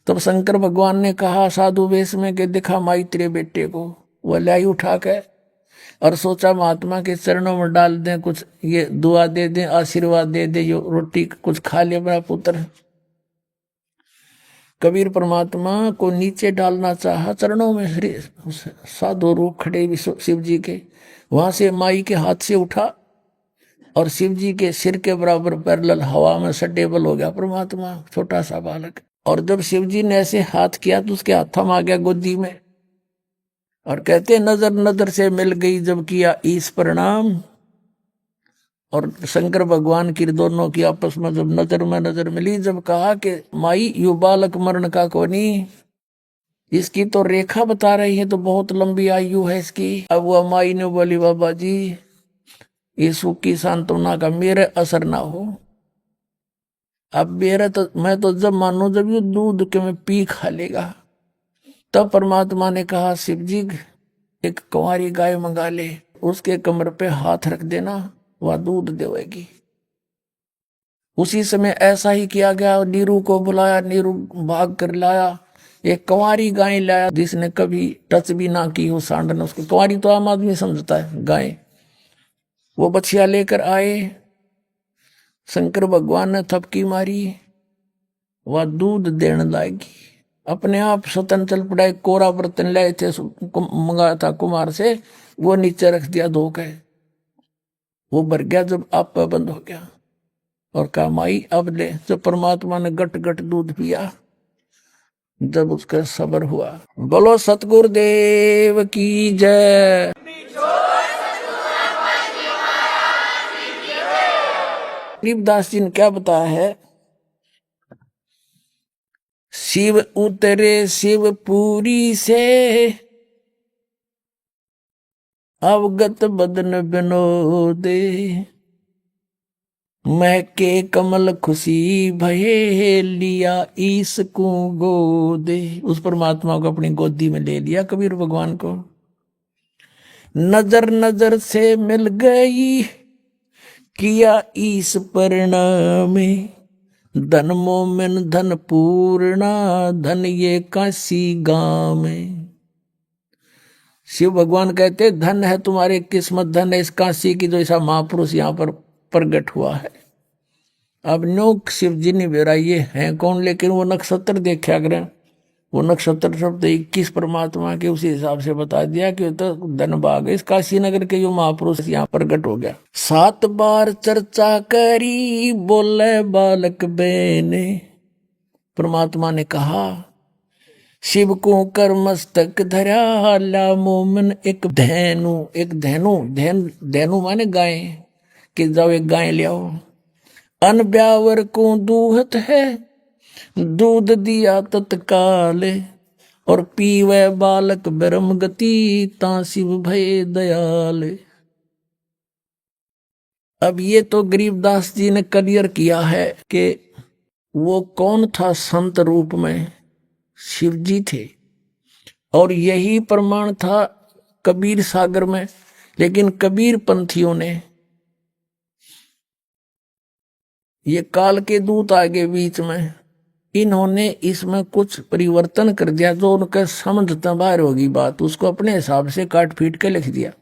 तब शंकर भगवान ने कहा साधु वेश में के दिखा माई तेरे बेटे को। वह लाई उठा के और सोचा महात्मा के चरणों में डाल दें, कुछ ये दुआ दे दें, आशीर्वाद दे दे, यो रोटी कुछ खा ले मेरा पुत्र। कबीर परमात्मा को नीचे डालना चाहा, चरणों में साधु रूप खड़े शिव जी के, वहां से माई के हाथ से उठा और शिव जी के सिर के बराबर पैरेलल हवा में सटेबल हो गया परमात्मा, छोटा सा बालक। और जब शिव जी ने ऐसे हाथ किया तो उसके हाथ में आ गया गोदी में, और कहते नजर नजर से मिल गई जब किया ईश प्रणाम। और शंकर भगवान की दोनों की आपस में जब नजर में नजर मिली, जब कहा कि माई यू बालक मरण का कोनी, इसकी तो रेखा बता रही है तो बहुत लंबी आयु है इसकी। अब वह माई ने बोली बाबा जी यीशु की सांत्वना का मेरे असर ना हो, अब मेरा तो मैं तो जब मानो जब ये दूध के मैं पी खा लेगा। तब परमात्मा ने कहा शिव जी एक कुंवारी गाय मंगा ले, उसके कमर पे हाथ रख देना, वह दूध देवेगी। उसी समय ऐसा ही किया गया, नीरू को बुलाया, नीरू भाग कर लाया, एक कुंवारी गाय लाया जिसने कभी टच भी ना की हो सांड ने उसको, कुंवारी तो आम आदमी समझता है गाय। वो बछिया लेकर आए, शंकर भगवान ने थपकी मारी, वह दूध देने लागी, अपने आप स्वतंत्र चल पड़ा। एक कोरा बर्तन लाए थे मंगाया था कुमार से, वो नीचे रख दिया धो के, वो भर गया, जब आप बंद हो गया और कहा माई अब ले। जब परमात्मा ने गट गट दूध पिया, जब उसका सब्र हुआ, बोलो सतगुरुदेव की जय। गरीबदास जी ने क्या बताया है, शिव उतरे शिवपुरी से, अवगत बदन विनोदे, महके कमल खुशी भये, लिया ईस को गोदे। उस परमात्मा को अपनी गोदी में ले लिया कबीर भगवान को। नजर नजर से मिल गई, किया ईस परिणामे, धन मोमिन धन पूर्णा, धन ये काशी गांव में। शिव भगवान कहते धन है तुम्हारी किस्मत, धन है इस काशी की जो ऐसा महापुरुष यहाँ पर प्रकट हुआ है। अब नो शिव जी ने बेरा ये है कौन, लेकिन वो नक्षत्र देखा करें, वो नक्षत्र शब्द 21 परमात्मा के उसी हिसाब से बता दिया कि तो धनबाग इस काशी नगर के जो महापुरुष यहाँ प्रकट हो गया। 7 बार चर्चा करी बोले बालक बेने, परमात्मा ने कहा शिव को कर मस्तक धरा ला मोमन एक धेनु माने गाय कि जाओ एक गाय ले आओ। अन ब्यावर को दूहत है दूध दिया तत्काल, और पीवे बालक ब्रह्म गति ता शिव भय दयाल। अब ये तो गरीबदास जी ने क्लियर किया है कि वो कौन था, संत रूप में शिव जी थे, और यही प्रमाण था कबीर सागर में। लेकिन कबीर पंथियों ने, ये काल के दूत आगे बीच में, इन्होंने इसमें कुछ परिवर्तन कर दिया जो उनके समझ बाहर होगी बात, उसको अपने हिसाब से काट पीट के लिख दिया।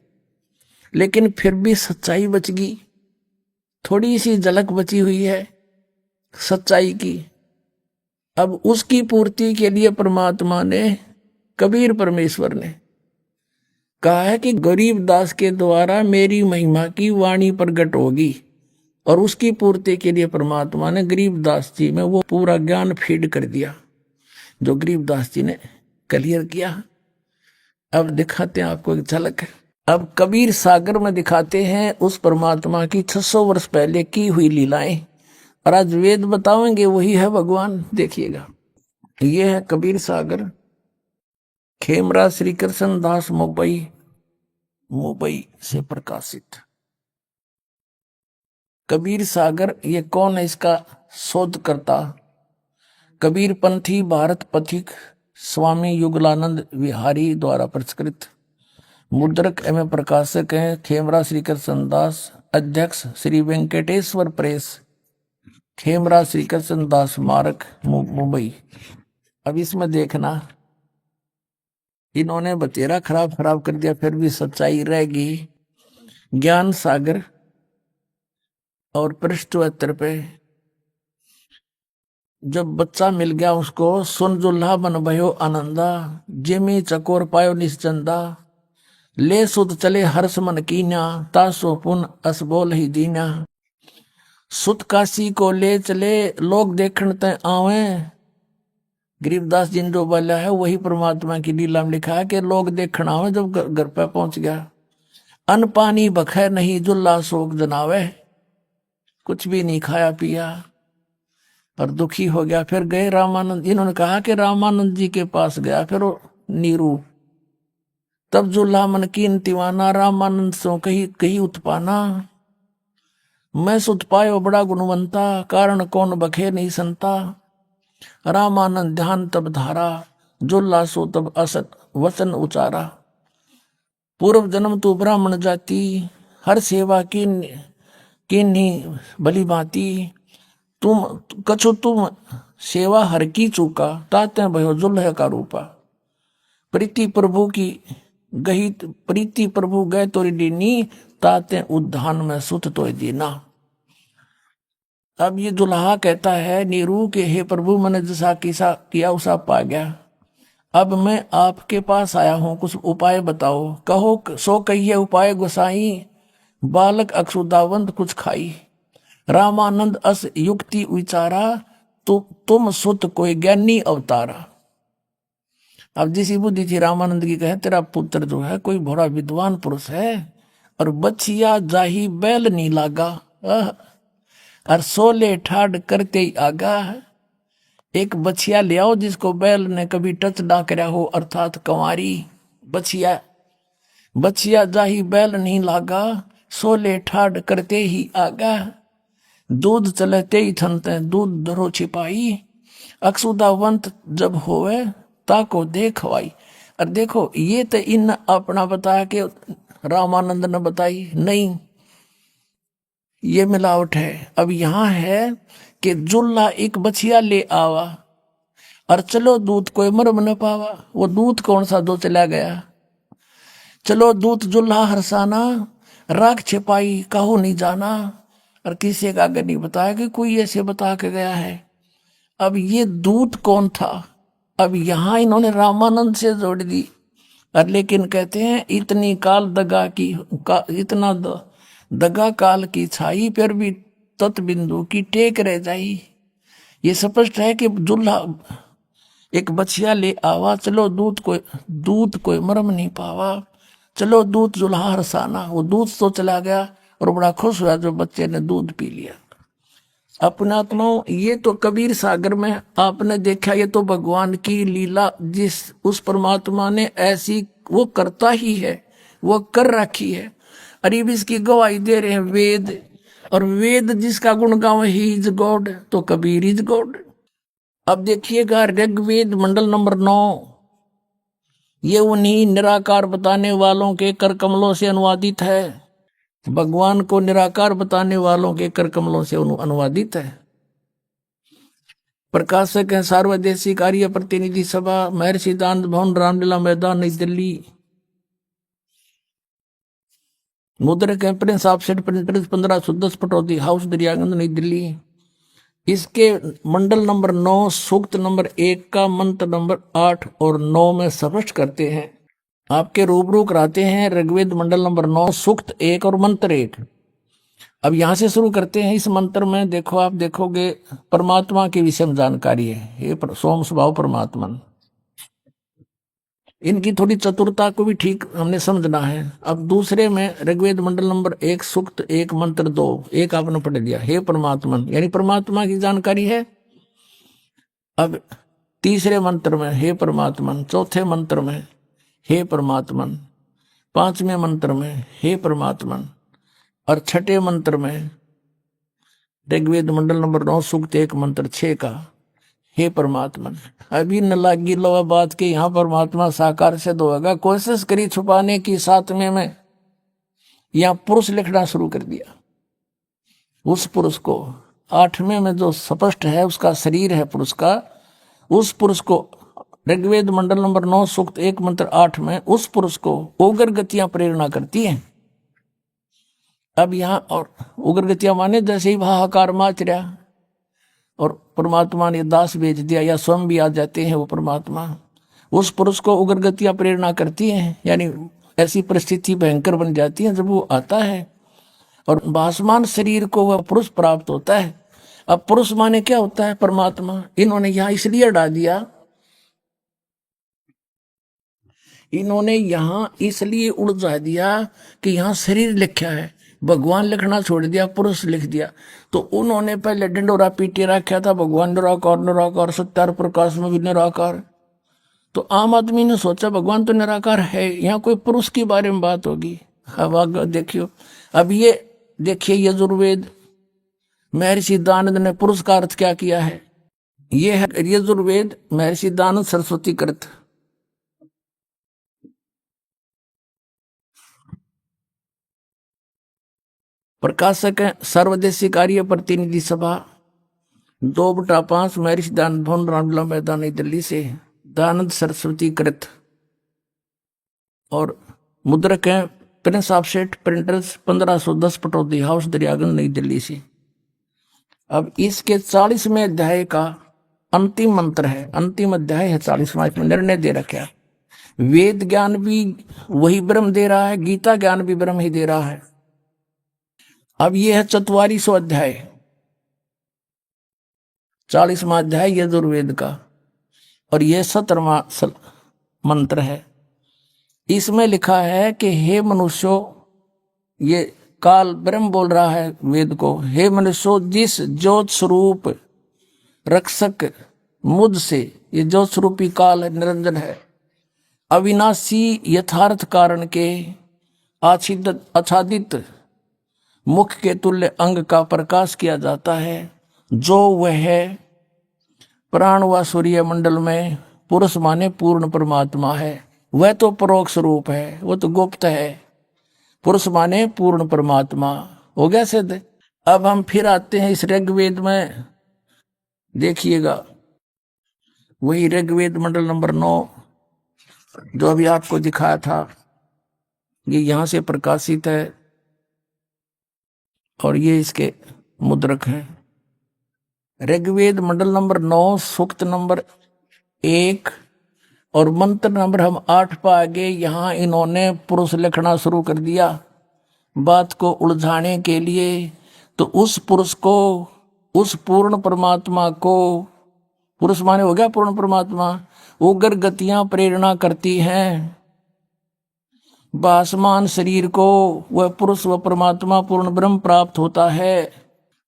लेकिन फिर भी सच्चाई बच गई, थोड़ी सी झलक बची हुई है सच्चाई की। अब उसकी पूर्ति के लिए परमात्मा ने, कबीर परमेश्वर ने कहा है कि गरीबदास के द्वारा मेरी महिमा की वाणी प्रकट होगी, और उसकी पूर्ति के लिए परमात्मा ने गरीबदास जी में वो पूरा ज्ञान फीड कर दिया जो गरीबदास जी ने क्लियर किया। अब दिखाते हैं आपको एक झलक। अब कबीर सागर में दिखाते हैं उस परमात्मा की 600 वर्ष पहले की हुई लीलाएं, और आज वेद बताएंगे वही है भगवान। देखिएगा, ये है कबीर सागर, खेमरा श्री कृष्ण दास मुंबई से प्रकाशित। कबीर सागर ये कौन है, इसका शोधकर्ता कबीर पंथी भारत पथिक स्वामी युगलानंद विहारी द्वारा प्रस्कृत, मुद्रक एवं प्रकाशक हैं खेमरा श्री कृष्ण दास, अध्यक्ष श्री वेंकटेश्वर प्रेस, खेमरा श्री कृष्ण दास स्मारक मुंबई। अब इसमें देखना, इन्होंने बतेरा खराब कर दिया, फिर भी सच्चाई रहेगी। ज्ञान सागर और पृष्ठ 72 पे, जब बच्चा मिल गया उसको, सुन जुल्हा बन भयो आनंदा, जिमी चकोर पायो निश्चंदा, ले सुध चले हर्ष मन कीना, तासो पुन असबोल ही दीना। सुत काशी को ले चले लोग देखण तय आवे, गरीबदास जी ने जो बोला है वही परमात्मा की लीला में लिखा है कि लोग देखण आवे। जब घर पे पहुंच गया, अन्न पानी बखै नहीं जुल्ला शोक जनावे, कुछ भी नहीं खाया पिया और दुखी हो गया। फिर गए रामानंद, इन्होंने कहा कि रामानंद जी के पास गया, फिर वो नीरू, तब जुल्हा मन कीन तिवाना, रामानंद सो कही उत्पाना, मैं सुत पायो बड़ा गुणवंता, कारण कौन बखे नहीं संता, रामानंद ध्यान तब धारा, जुल्ला सो तब असत वचन उचारा, पूर्व जन्म तू ब्राह्मण जाति, हर सेवा किन्हीं भली भांति, तुम कछु तुम सेवा हर की चूका, ताते भयो जुल्ह का रूपा, प्रीति प्रभु गए तोरी दीनी, ताते उद्धान में सुत तो दीना। अब ये दुल्हा कहता है नीरू के हे प्रभु, मैंने जैसा किया उसा पा गया, अब मैं आपके पास आया हूं, कुछ उपाय बताओ। कहो सो कहिए उपाय गोसाई, बालक अक्षुदावंत कुछ खाई, रामानंद अस युक्ति विचारा, तुम सुत कोई ज्ञानी अवतारा। अब जिसी बुद्धि थी रामानंद की, कहे तेरा पुत्र जो है कोई बड़ा विद्वान पुरुष है, और बछिया जाही बैल नहीं लागा, और सोले ठाड करते ही आगा। एक बछिया ले आओ जिसको बैल ने कभी टच ना करया हो, अर्थात कंवारी बछिया जाही बैल नहीं लागा, सोले ठाड करते ही आगा, दूध चलते ही थनते दूध दरो छिपाई, अक्षुदावंत जब होवे ताको देखवाई। और देखो ये तो इन अपना बताया कि रामानंद ने बताई नहीं, ये मिलावट है। अब यहां है कि जुल्ला एक बछिया ले आवा, और चलो दूध कोई मरम न पावा। वो दूध कौन सा दो चला गया, चलो दूध जुल्हा हरसाना, राख छिपाई काहू नहीं जाना, और किसी का आगे नहीं बताया कि कोई ऐसे बता के गया है। अब ये दूत कौन था, अब यहाँ इन्होंने रामानंद से जोड़ दी, और लेकिन कहते हैं इतनी काल दगा की इतना दगा काल की छाई पर भी तत्बिंदु की टेक रह जाई। ये स्पष्ट है कि दूल्हा एक बछिया ले आवा, चलो दूध कोई मरम नहीं पावा, चलो दूध जुल्हा हरसाना। वो दूध तो चला गया और बड़ा खुश हुआ जो बच्चे ने दूध पी लिया। अपनात्माओं, ये तो कबीर सागर में आपने देखा, ये तो भगवान की लीला, जिस उस परमात्मा ने ऐसी वो करता ही है, वो कर रखी है। अरे इसकी गवाही दे रहे हैं वेद, और वेद जिसका गुण गावे ही इज गॉड, तो कबीर इज गॉड। अब देखिएगा ऋग्वेद मंडल नंबर 9, ये उन्हीं निराकार बताने वालों के कर कमलों से अनुवादित है। भगवान को निराकार बताने वालों के कर कमलों से अनुवादित है। प्रकाशक है सार्वदेशिक आर्य प्रतिनिधि सभा, महर्षि दानंद भवन, रामलीला मैदान, नई दिल्ली। मुद्रक है Prince of set printers, 1510 Pataudi house, Daryaganj, नई दिल्ली। इसके मंडल नंबर 9 सूक्त नंबर 1 का मंत्र नंबर 8 और 9 में स्पष्ट करते हैं, आपके रूबरू कराते हैं। ऋग्वेद मंडल नंबर 9 सूक्त 1 और मंत्र 1। अब यहां से शुरू करते हैं। इस मंत्र में देखो, आप देखोगे परमात्मा के विषय में जानकारी है। ये सोम स्वभाव परमात्मा, इनकी थोड़ी चतुरता को भी ठीक हमने समझना है। अब दूसरे में ऋग्वेद मंडल नंबर 1 सूक्त 1 मंत्र 2, एक आपने पढ़ दिया, हे परमात्मा, यानी परमात्मा की जानकारी है। अब तीसरे मंत्र में हे परमात्मा, चौथे मंत्र में हे परमात्मा, पांचवें मंत्र में हे परमात्मा, और छठे मंत्र में ऋग्वेद मंडल नंबर 9 सूक्त 1 मंत्र 6 का हे परमात्मा। अभी न लागी लो बात के यहाँ परमात्मा साकार सिद्ध होगा। कोशिश करी छुपाने की, 7वें में यहाँ पुरुष लिखना शुरू कर दिया उस पुरुष को। 8वें में जो स्पष्ट है उसका शरीर है पुरुष का, उस पुरुष को ऋग्वेद मंडल नंबर 9 सूक्त 1 मंत्र 8 में उस पुरुष को उग्र गतियां प्रेरणा करती हैं। अब यहाँ और उग्र गतियां माने जैसे ही हाहाकार माच रहा और परमात्मा ने दास भेज दिया या स्वयं भी आ जाते हैं वो परमात्मा, उस पुरुष को उग्र गतियां प्रेरणा करती हैं। यानी ऐसी परिस्थिति भयंकर बन जाती है जब वो आता है और भासमान शरीर को वह पुरुष प्राप्त होता है। अब पुरुष माने क्या होता है? परमात्मा। इन्होंने यहाँ इसलिए अड़ा दिया, इन्होंने यहाँ इसलिए उलझा दिया कि यहाँ शरीर लिखा है, भगवान लिखना छोड़ दिया, पुरुष लिख दिया। तो उन्होंने पहले डंडोरा पीटे रखा था, भगवान निराकार निराकार सत्यार प्रकाश में भी निराकार। तो आम आदमी ने सोचा भगवान तो निराकार है, यहाँ कोई पुरुष के बारे में बात होगी। अब आगे देखियो, अब ये देखिए यजुर्वेद महर्षि दानंद ने पुरुष का अर्थ क्या किया है। ये है यजुर्वेद महर्षि दानंद सरस्वती कृत। प्रकाशक है सर्वदेशिक आर्य प्रतिनिधि सभा, 2/5 महर्षि दानंद भवन, रामलीला मैदान, नई दिल्ली से दानंद सरस्वती कृत। और मुद्रक है Prince of set printers, 1510 Pataudi house, Daryaganj, नई दिल्ली से। अब इसके 40वें अध्याय का अंतिम मंत्र है, अंतिम अध्याय है 40वां, इसमें निर्णय दे रखा है। वेद ज्ञान भी वही ब्रह्म दे रहा है, गीता ज्ञान भी ब्रह्म ही दे रहा है। अब यह है 44वां अध्याय, 40वां अध्याय यजुर्वेद का, और यह 17वां मंत्र है। इसमें लिखा है कि हे मनुष्यो, ये काल ब्रह्म बोल रहा है वेद को, हे मनुष्यो जिस ज्योत स्वरूप रक्षक मुझ से, ये ज्योत स्वरूपी काल है, निरंजन है, अविनाशी यथार्थ कारण के आच्छादित मुख के तुल्य अंग का प्रकाश किया जाता है, जो वह प्राण व सूर्य मंडल में पुरुष माने पूर्ण परमात्मा है। वह तो परोक्ष रूप है, वो तो गुप्त है, पुरुष माने पूर्ण परमात्मा। हो गया सिद्ध। अब हम फिर आते हैं इस ऋग्वेद में, देखिएगा वही ऋग्वेद मंडल नंबर 9 जो अभी आपको दिखाया था, ये यहां से प्रकाशित है और ये इसके मुद्रक हैं। ऋग्वेद मंडल नंबर 9 सूक्त नंबर एक, और मंत्र नंबर हम 8 पा गए। यहाँ इन्होंने पुरुष लिखना शुरू कर दिया बात को उलझाने के लिए। तो उस पुरुष को, उस पूर्ण परमात्मा को, पुरुष माने हो गया पूर्ण परमात्मा, उग्र गतियां प्रेरणा करती हैं भासमान शरीर को, वह पुरुष व परमात्मा पूर्ण ब्रह्म प्राप्त होता है।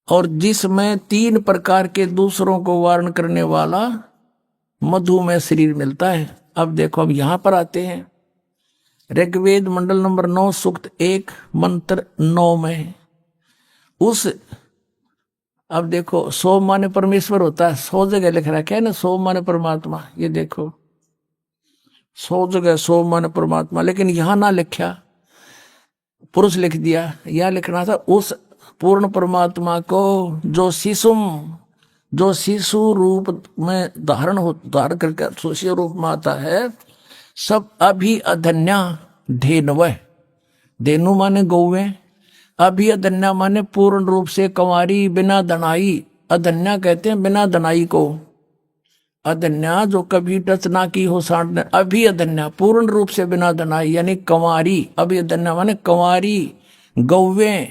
और जिसमें 3 प्रकार के दूसरों को वारण करने वाला मधुमेह शरीर मिलता है। अब देखो, अब यहां पर आते हैं ऋग्वेद मंडल नंबर 9 सूक्त 1 मंत्र 9 में उस, अब देखो 100 माने परमेश्वर होता है, 100 जगह लिख रखा है ना 100 माने परमात्मा। ये देखो 100 जगह 100 माने परमात्मा, लेकिन यहां ना लिखा, पुरुष लिख दिया। यह लिखना था उस पूर्ण परमात्मा को जो शिशु रूप में धारण करके शिशु रूप में आता है। सब अभी अधन्या धेनव, धेनु माने गौवे, अभी अधन्या माने पूर्ण रूप से कंवारी बिना दनाई। अधन्या कहते हैं बिना दनाई को, अधन्या जो कभी टच ना की हो सांड। अभी अधन्या पूर्ण रूप से बिना दनाई यानी कंवारी। अभी अधन्या माने कंवारी गौवे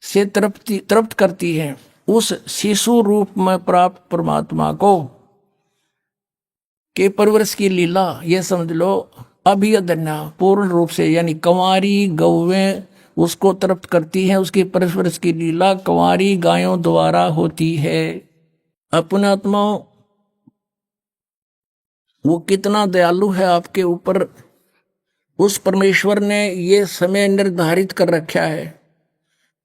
से तृप्त करती है उस शिशु रूप में प्राप्त परमात्मा को के परवरिश की लीला। ये समझ लो अभी अधन्या पूर्ण रूप से यानी कंवारी गौवे उसको तृप्त करती है। उसकी परवरिश की लीला कंवारी गायों द्वारा होती है। अपने आत्मा वो कितना दयालु है आपके ऊपर। उस परमेश्वर ने ये समय निर्धारित कर रखा है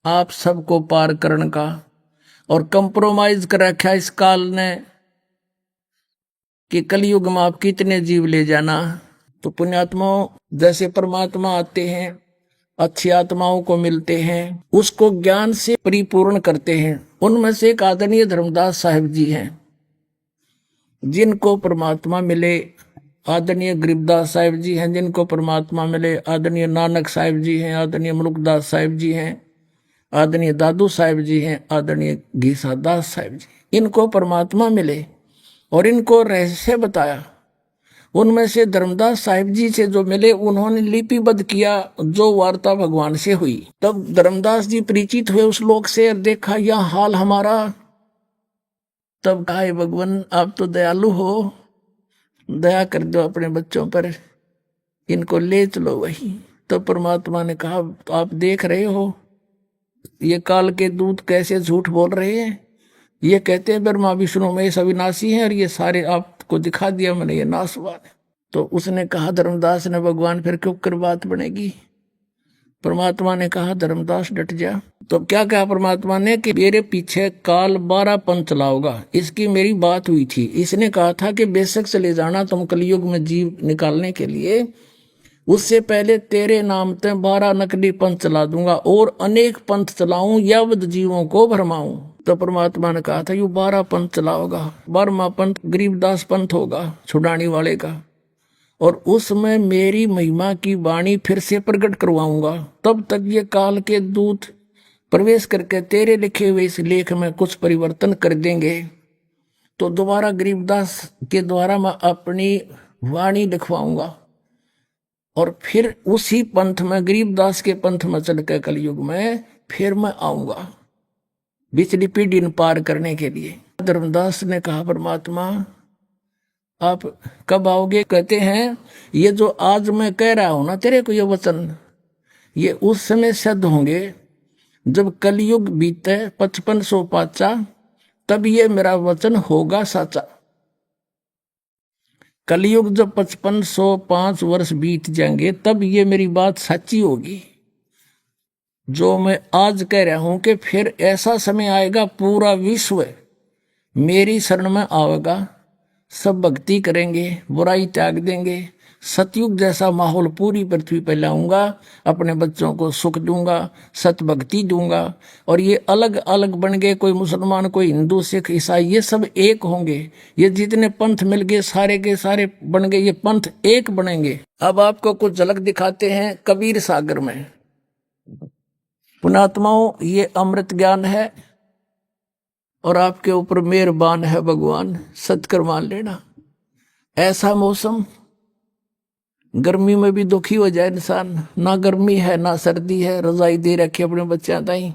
आप सबको पार करने का, और कंप्रोमाइज कर रखा है इस काल ने कि कलयुग में आप कितने जीव ले जाना। तो पुण्यात्माओं जैसे परमात्मा आते हैं, अच्छी आत्माओं को मिलते हैं, उसको ज्ञान से परिपूर्ण करते हैं। उनमें से एक आदरणीय धर्मदास साहिब जी हैं जिनको परमात्मा मिले। आदरणीय गरीबदास साहिब जी हैं जिनको परमात्मा मिले। आदरणीय नानक साहिब जी हैं। आदरणीय मुलुकदास साहिब जी हैं। आदरणीय दादू साहिब जी हैं। आदरणीय घीसा दास साहिब जी, इनको परमात्मा मिले और इनको रहस्य बताया। उनमें से धर्मदास साहिब जी से जो मिले उन्होंने लिपिबद्ध किया जो वार्ता भगवान से हुई। तब धर्मदास जी परिचित हुए उस लोक से और देखा यह हाल हमारा। तब कहा हे भगवान आप तो दयालु हो, दया कर दो अपने बच्चों पर, इनको ले चलो वही। तो परमात्मा ने कहा आप देख रहे हो ये काल के दूत कैसे झूठ बोल रहे हैं। ये कहते हैं ब्रह्मा विष्णु महेश अविनाशी हैं और ये सारे आपको दिखा दिया मैंने, ये नासवान है। तो उसने कहा धर्मदास ने भगवान फिर क्यों कर बात बनेगी। परमात्मा ने कहा धर्मदास डट जा। तो क्या कहा परमात्मा ने कि मेरे पीछे काल 12 पंथ चलाओगा, इसकी मेरी बात हुई थी। इसने कहा था कि बेशक चले जाना तुम कलयुग में जीव निकालने के लिए, उससे पहले तेरे नाम पे 12 नकली पंथ चला दूंगा और अनेक पंथ चलाऊं यावत जीवों को भरमाऊं। तो परमात्मा ने कहा था यू 12 पंथ चलाओगा। 12वां पंथ गरीबदास पंथ होगा छुड़ाने वाले का, और उसमें मेरी महिमा की वाणी फिर से प्रकट करवाऊंगा। तब तक ये काल के दूत प्रवेश करके तेरे लिखे हुए इस लेख में कुछ परिवर्तन कर देंगे। तो दोबारा गरीबदास के द्वारा मैं अपनी वाणी लिखवाऊंगा और फिर उसी पंथ में गरीबदास के पंथ में चल के कलयुग में फिर मैं आऊंगा बिचली पीढ़ी पार करने के लिए। धर्मदास ने कहा परमात्मा आप कब आओगे। कहते हैं ये जो आज मैं कह रहा हूं ना तेरे को ये वचन, ये उस समय सिद्ध होंगे जब कलयुग बीते 5500 पाचा, तब ये मेरा वचन होगा साचा। कलयुग जब 5505 वर्ष बीत जाएंगे तब ये मेरी बात सच्ची होगी जो मैं आज कह रहा हूं कि फिर ऐसा समय आएगा पूरा विश्व मेरी शरण में आएगा, सब भक्ति करेंगे, बुराई त्याग देंगे, सतयुग जैसा माहौल पूरी पृथ्वी पर लाऊंगा, अपने बच्चों को सुख दूंगा, सत भक्ति दूंगा। और ये अलग अलग बन गए, कोई मुसलमान, कोई हिंदू, सिख, ईसाई, ये सब एक होंगे। ये जितने पंथ मिल गए सारे के सारे बन गए, ये पंथ एक बनेंगे। अब आपको कुछ झलक दिखाते हैं कबीर सागर में। पुणात्माओं ये अमृत ज्ञान है और आपके ऊपर मेहरबान है भगवान, सत्कर मान लेना। ऐसा मौसम, गर्मी में भी दुखी हो जाए इंसान, ना गर्मी है ना सर्दी है, रजाई दे रखी अपने बच्चों ताई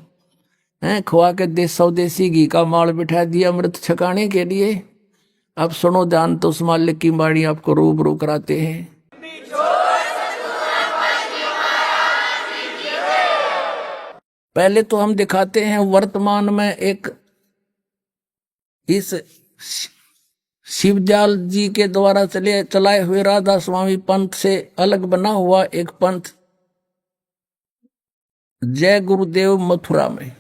हैं, खुआ के स्वदेशी घी का माल बिठा दिया अमृत छकाने के लिए। अब सुनो ध्यान तो उस मालिक की बाणी आपको रूबरू कराते हैं। पहले तो हम दिखाते हैं वर्तमान में एक इस शिवजाल जी के द्वारा चलाए हुए राधा स्वामी पंथ से अलग बना हुआ एक पंथ जय गुरुदेव मथुरा में।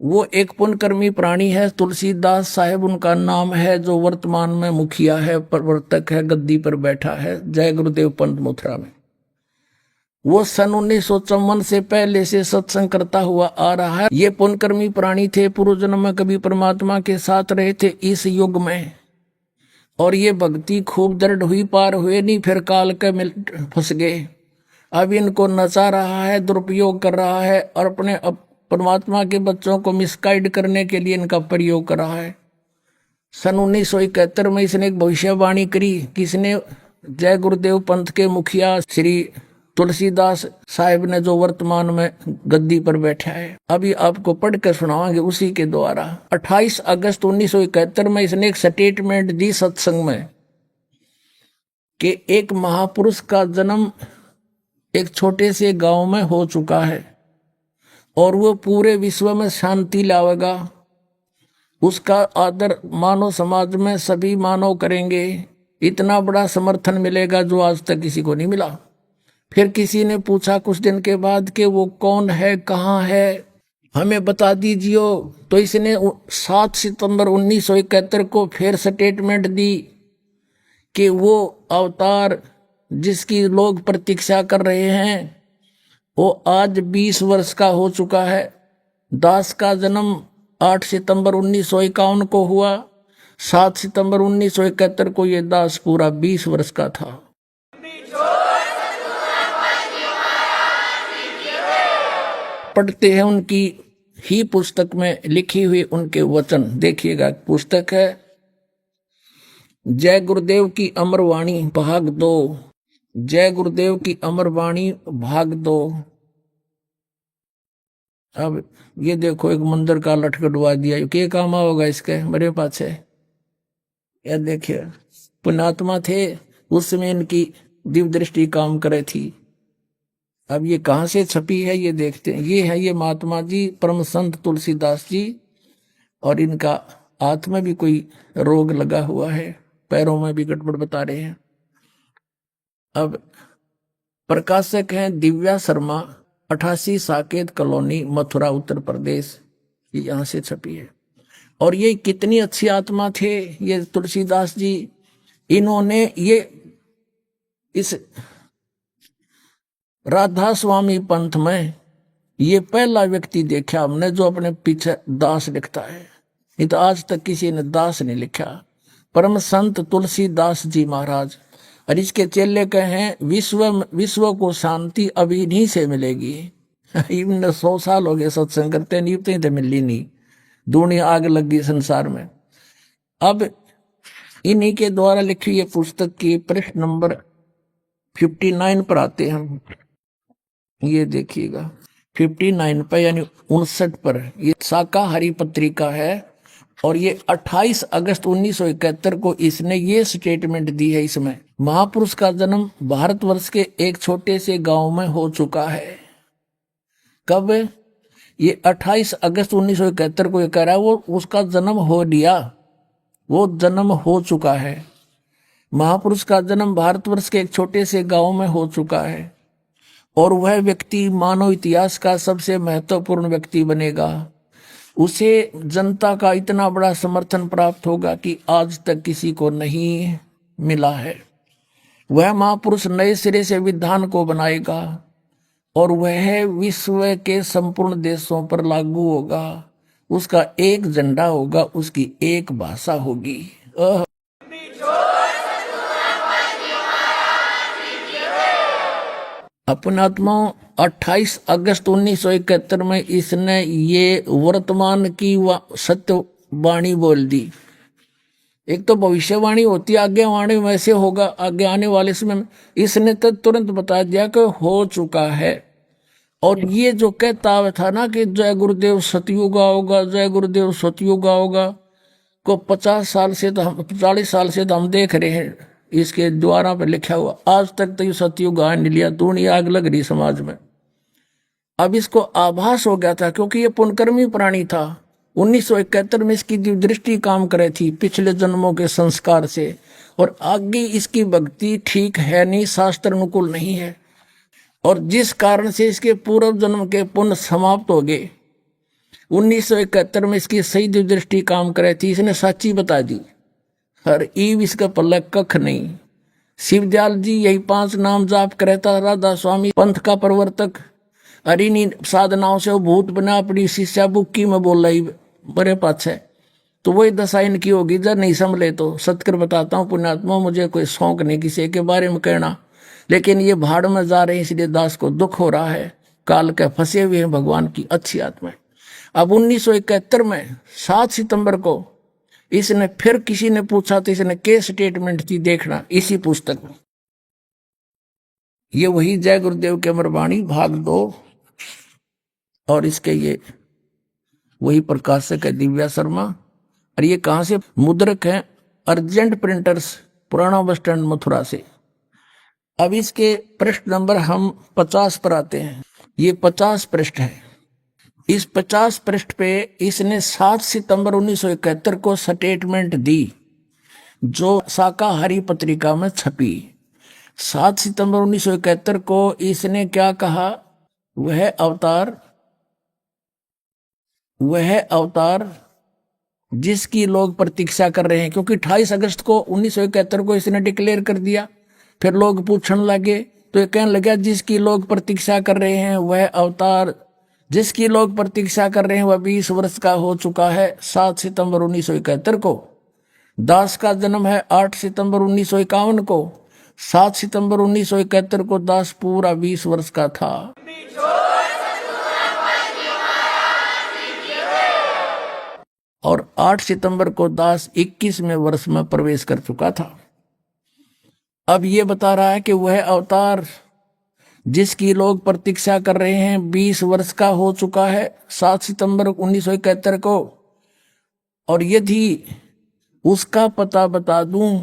वो एक पुण्यकर्मी प्राणी है, तुलसीदास साहेब उनका नाम है, जो वर्तमान में मुखिया है, प्रवर्तक है, गद्दी पर बैठा है जय गुरुदेव पंथ मथुरा में। वो सन 1954 से पहले से सत्संग करता हुआ आ रहा है। ये पुण्यकर्मी प्राणी थे, पूर्व जन्म में कभी परमात्मा के साथ रहे थे इस युग में, और ये भक्ति खूब दृढ़ हुई, पार हुए नहीं, फिर काल के मिल फंस गए। अब इनको नचा रहा है, दुरुपयोग कर रहा है, और अपने परमात्मा के बच्चों को मिसगाइड करने के लिए इनका प्रयोग कर रहा है। सन 1971 में इसने एक भविष्यवाणी करी। किसने? जय गुरुदेव पंथ के मुखिया श्री तुलसीदास साहिब ने, जो वर्तमान में गद्दी पर बैठा है। अभी आपको पढ़कर सुनावांगे उसी के द्वारा। 28 अगस्त 1971 में इसने एक स्टेटमेंट दी सत्संग में कि एक महापुरुष का जन्म एक छोटे से गांव में हो चुका है और वो पूरे विश्व में शांति लावेगा। उसका आदर मानव समाज में सभी मानव करेंगे। इतना बड़ा समर्थन मिलेगा जो आज तक किसी को नहीं मिला। फिर किसी ने पूछा कुछ दिन के बाद कि वो कौन है, कहाँ है, हमें बता दीजिए। तो इसने 7 सितंबर 1971 को फिर स्टेटमेंट दी कि वो अवतार जिसकी लोग प्रतीक्षा कर रहे हैं वो आज 20 वर्ष का हो चुका है। दास का जन्म 8 सितंबर 1951 को हुआ। 7 सितंबर 1971 को ये दास पूरा 20 वर्ष का था। पढ़ते हैं उनकी ही पुस्तक में लिखी हुई उनके वचन। देखिएगा, पुस्तक है जय गुरुदेव की अमरवाणी भाग 2। जय गुरुदेव की अमरवाणी भाग 2। अब ये देखो, एक मंदिर का लटकटवा दिया, क्या काम होगा इसके मेरे पास है। यह देखिए, पुण्यात्मा थे उस समय, इनकी दिव्य दृष्टि काम करे थी। अब ये कहाँ से छपी है ये देखते हैं। ये है ये महात्मा जी परम संत तुलसीदास जी, और इनका हाथ में भी कोई रोग लगा हुआ है, पैरों में भी गड़बड़ बता रहे हैं। अब प्रकाशक हैं दिव्या शर्मा, 88 साकेत कॉलोनी, मथुरा, उत्तर प्रदेश। ये यहाँ से छपी है। और ये कितनी अच्छी आत्मा थे ये तुलसीदास जी। इन्होंने ये इस राधा स्वामी पंथ में ये पहला व्यक्ति देखा हमने जो अपने पीछे दास लिखता है। नहीं तो आज तक किसी ने दास नहीं लिखा। परम संत तुलसीदास जी महाराज। और इसके चेले कहे हैं विश्व को शांति अभी नहीं से मिलेगी। इन्हें 100 साल हो गए सत्संग करते, नहीं तो मिली नहीं, दुनिया आग लग गई संसार में। अब इन्हीं के द्वारा लिखी ये पुस्तक की पृष्ठ नंबर 59 पर आते हैं। ये देखिएगा 59 पर यानी 59 पर ये शाकाहारी पत्रिका है, और ये 28 अगस्त 1971 को इसने ये स्टेटमेंट दी है। इसमें महापुरुष का जन्म भारतवर्ष के एक छोटे से गांव में हो चुका है। कब? ये 28 अगस्त 1971 को ये कह रहा है, वो उसका जन्म हो लिया, वो जन्म हो चुका है। महापुरुष का जन्म भारतवर्ष के एक छोटे से गांव में हो चुका है, और वह व्यक्ति मानव इतिहास का सबसे महत्वपूर्ण व्यक्ति बनेगा। उसे जनता का इतना बड़ा समर्थन प्राप्त होगा कि आज तक किसी को नहीं मिला है। वह महापुरुष नए सिरे से विधान को बनाएगा, और वह विश्व के संपूर्ण देशों पर लागू होगा। उसका एक झंडा होगा, उसकी एक भाषा होगी। अपनात्मा 28 अगस्त 1971 में इसने ये वर्तमान की सत्य वाणी बोल दी। एक तो भविष्यवाणी होती है आगे आने में ऐसे होगा, आगे आने वाले समय में, इसने तो तुरंत बता दिया कि हो चुका है। और ये जो कहता हुआ था ना कि जय गुरुदेव सतयुग आओगा, जय गुरुदेव सतयुग आओगा, को 50 साल से तो हम 40 साल से तो हम देख रहे हैं इसके द्वारा पे लिखा हुआ, आज तक तो ये सतयुग आ नहीं लिया, दूनी आग लग रही समाज में। अब इसको आभास हो गया था क्योंकि ये पुनकर्मी प्राणी था। 1971 में इसकी दृष्टि काम करे थी पिछले जन्मों के संस्कार से, और आगे इसकी भक्ति ठीक है नहीं, शास्त्र अनुकूल नहीं है, और जिस कारण से इसके पूर्व जन्म के पुण्य समाप्त हो गए। 1971 में इसकी सही दृष्टि काम करे थी, इसने सच्ची बता दी, हर ईव इसका पल्ला कख नहीं। शिवदयाल जी यही 5 नाम जाप करे था, राधा स्वामी पंथ का प्रवर्तक, अरिनी साधनाओं से वो भूत बना अपनी शिष्या बुक्की में बोल रही बड़े पाछ है, तो वही दशा इनकी होगी जब नहीं संभले तो। सत्कर बताता हूँ पुण्यात्मा, मुझे कोई शौक नहीं किसी के बारे में कहना, लेकिन ये भाड़ में जा रहे हैं इसलिए दास को दुख हो रहा है, काल के फंसे हुए हैं भगवान की अच्छी आत्मा। अब 1971 में 7 सितंबर को इसने फिर किसी ने पूछा तो इसने के स्टेटमेंट थी, देखना इसी पुस्तक में, ये वही जय गुरुदेव के अमरवाणी भाग 2, और इसके ये वही प्रकाशक है दिव्या शर्मा, और ये कहां से मुद्रक है, अर्जेंट प्रिंटर्स, पुराना बस स्टैंड मथुरा से। अब इसके पृष्ठ नंबर हम 50 पर आते हैं, ये 50 पृष्ठ है। इस 50 पृष्ठ पे इसने 7 सितंबर 1971 को स्टेटमेंट दी जो शाकाहारी पत्रिका में छपी। 7 सितंबर 1971 को इसने क्या कहा, वह अवतार जिसकी लोग प्रतीक्षा कर रहे हैं, क्योंकि 28 अगस्त को 1971 को इसने डिक्लेयर कर दिया। फिर लोग पूछने लगे तो ये कहने लगा जिसकी लोग प्रतीक्षा कर रहे हैं वह अवतार, जिसकी लोग प्रतीक्षा कर रहे हैं वह 20 वर्ष का हो चुका है। 7 सितंबर 1971 को दास का जन्म है 8 सितंबर 1951 को। 7 सितंबर 1971 को दास पूरा 20 वर्ष का था। और 8 सितंबर को दास 21वें वर्ष में प्रवेश कर चुका था। अब ये बता रहा है कि वह अवतार जिसकी लोग प्रतीक्षा कर रहे हैं 20 वर्ष का हो चुका है 7 सितंबर 1971 को। और यदि उसका पता बता दूं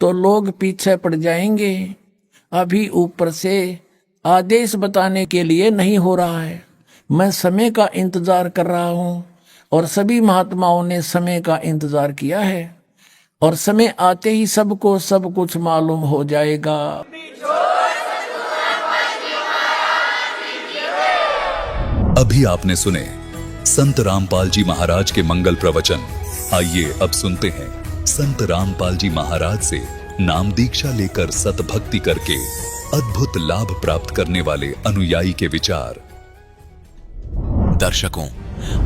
तो लोग पीछे पड़ जाएंगे। अभी ऊपर से आदेश बताने के लिए नहीं हो रहा है, मैं समय का इंतजार कर रहा हूं, और सभी महात्माओं ने समय का इंतजार किया है, और समय आते ही सबको सब कुछ मालूम हो जाएगा। अभी आपने सुने संत रामपाल जी महाराज के मंगल प्रवचन। आइए अब सुनते हैं संत रामपाल जी महाराज से नाम दीक्षा लेकर सतभक्ति करके अद्भुत लाभ प्राप्त करने वाले अनुयायी के विचार। दर्शकों,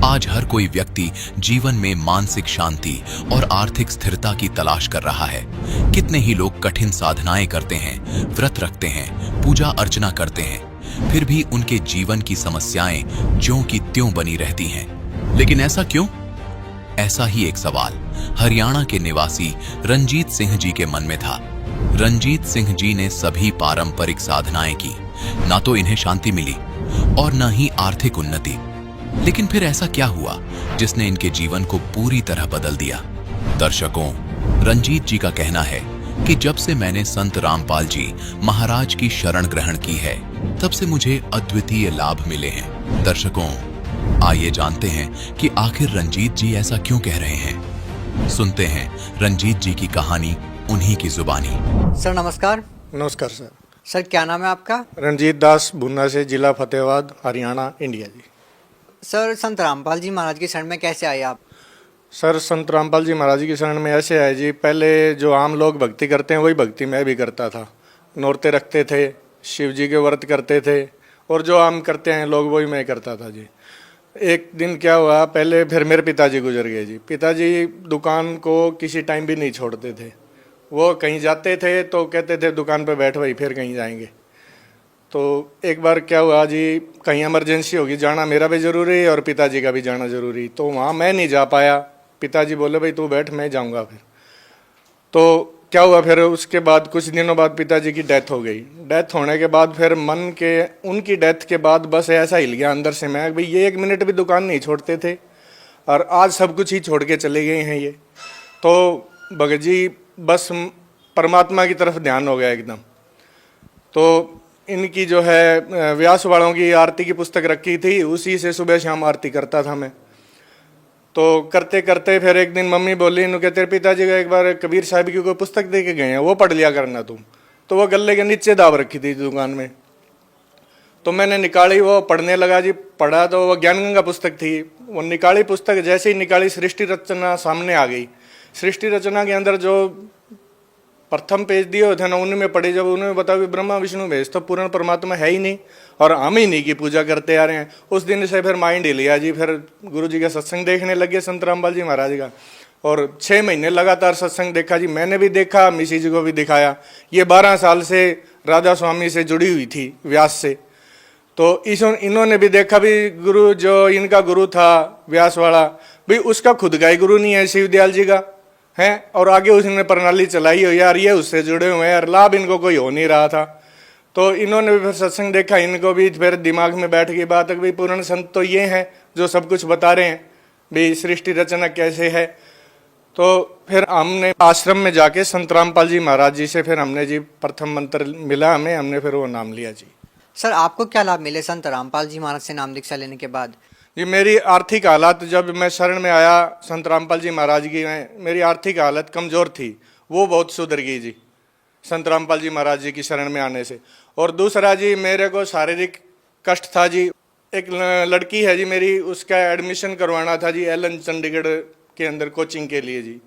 आज हर कोई व्यक्ति जीवन में मानसिक शांति और आर्थिक स्थिरता की तलाश कर रहा है। कितने ही लोग कठिन साधनाएं करते हैं, व्रत रखते हैं, पूजा अर्चना करते हैं, फिर भी उनके जीवन की समस्याएं ज्यों की त्यों बनी रहती हैं। लेकिन ऐसा क्यों? ऐसा ही एक सवाल हरियाणा के निवासी रंजीत सिंह जी के मन में था। रंजीत सिंह जी ने सभी पारंपरिक साधनाएं की, ना तो इन्हें शांति मिली और न ही आर्थिक उन्नति। लेकिन फिर ऐसा क्या हुआ जिसने इनके जीवन को पूरी तरह बदल दिया? दर्शकों, रंजीत जी का कहना है कि जब से मैंने संत रामपाल जी महाराज की शरण ग्रहण की है, तब से मुझे अद्वितीय लाभ मिले हैं। दर्शकों, आइए जानते हैं कि आखिर रंजीत जी ऐसा क्यों कह रहे हैं। सुनते हैं रंजीत जी की कहानी उन्हीं की जुबानी। सर नमस्कार। नमस्कार सर। सर क्या नाम है आपका? रंजीत दास, भुन्ना से, जिला फतेहाबाद, हरियाणा, इंडिया जी। सर संत रामपाल जी महाराज की शरण में कैसे आए आप? सर संत रामपाल जी महाराज की शरण में ऐसे आए जी, पहले जो आम लोग भक्ति करते हैं वही भक्ति मैं भी करता था। नौरते रखते थे, शिव जी के व्रत करते थे, और जो आम करते हैं लोग वही मैं करता था जी। एक दिन क्या हुआ, पहले फिर मेरे पिताजी गुजर गए जी। पिताजी दुकान को किसी टाइम भी नहीं छोड़ते थे, वो कहीं जाते थे तो कहते थे दुकान पे बैठ भाई, फिर कहीं जाएंगे। तो एक बार क्या हुआ जी, कहीं इमरजेंसी होगी, जाना मेरा भी ज़रूरी है और पिताजी का भी जाना ज़रूरी, तो वहाँ मैं नहीं जा पाया। पिताजी बोले भाई तू बैठ, मैं जाऊँगा। फिर तो क्या हुआ, फिर उसके बाद कुछ दिनों बाद पिताजी की डेथ हो गई। डेथ होने के बाद फिर मन के उनकी डेथ के बाद बस ऐसा हिल गया अंदर से मैं, भाई ये 1 मिनट भी दुकान नहीं छोड़ते थे और आज सब कुछ ही छोड़ के चले गए हैं ये। तो भगत जी बस परमात्मा की तरफ ध्यान हो गया एकदम। तो इनकी जो है व्यास वालों की आरती की पुस्तक रखी थी, उसी से सुबह शाम आरती करता था मैं। तो करते करते फिर एक दिन मम्मी बोली, इन्हों के तेरे पिताजी का एक बार कबीर साहब की कोई पुस्तक दे के गए हैं, वो पढ़ लिया करना तुम। तो वो गले के नीचे दाब रखी थी दुकान में, तो मैंने निकाली, वो पढ़ने लगा जी। पढ़ा तो वो ज्ञान गंगा पुस्तक थी, वो निकाली पुस्तक, जैसे ही निकाली सृष्टि रचना सामने आ गई। सृष्टि रचना के अंदर जो प्रथम पेज दिए हुए थे ना, उनमें पढ़े, जब उन्होंने बताया कि ब्रह्मा विष्णु महेश तो पूर्ण परमात्मा है ही नहीं और हम ही नहीं की पूजा करते आ रहे हैं। उस दिन से फिर माइंड हिल गया जी। फिर गुरु जी का सत्संग देखने लगे संत रामपाल जी महाराज का, और 6 महीने लगातार सत्संग देखा जी। मैंने भी देखा, मिसी जी को भी दिखाया। ये 12 साल से राधा स्वामी से जुड़ी हुई थी, व्यास से। तो इन्होंने भी देखा भी, गुरु जो इनका गुरु था व्यास वाला, भाई उसका खुद का ही गुरु नहीं है, शिवदयाल जी का है, और आगे उसने प्रणाली चलाई हो यार, ये उससे जुड़े हुए हैं यार, लाभ इनको कोई हो नहीं रहा था। तो इन्होंने भी फिर सत्संग देखा, इनको भी फिर दिमाग में बैठ गई बात है भाई पूर्ण संत तो ये हैं जो सब कुछ बता रहे हैं भाई सृष्टि रचना कैसे है। तो फिर हमने आश्रम में जाके संत रामपाल जी महाराज जी से फिर हमने जी प्रथम मंत्र मिला हमें, हमने फिर वो नाम लिया जी। सर आपको क्या लाभ मिले संत रामपाल जी महाराज से नाम दीक्षा लेने के बाद? जी मेरी आर्थिक हालात, जब मैं शरण में आया संत रामपाल जी महाराज की, मेरी आर्थिक हालत कमज़ोर थी, वो बहुत सुधर गई जी संत रामपाल जी महाराज जी की शरण में आने से। और दूसरा जी मेरे को शारीरिक कष्ट था जी। एक लड़की है जी मेरी, उसका एडमिशन करवाना था जी एलन चंडीगढ़ के अंदर कोचिंग के लिए जी।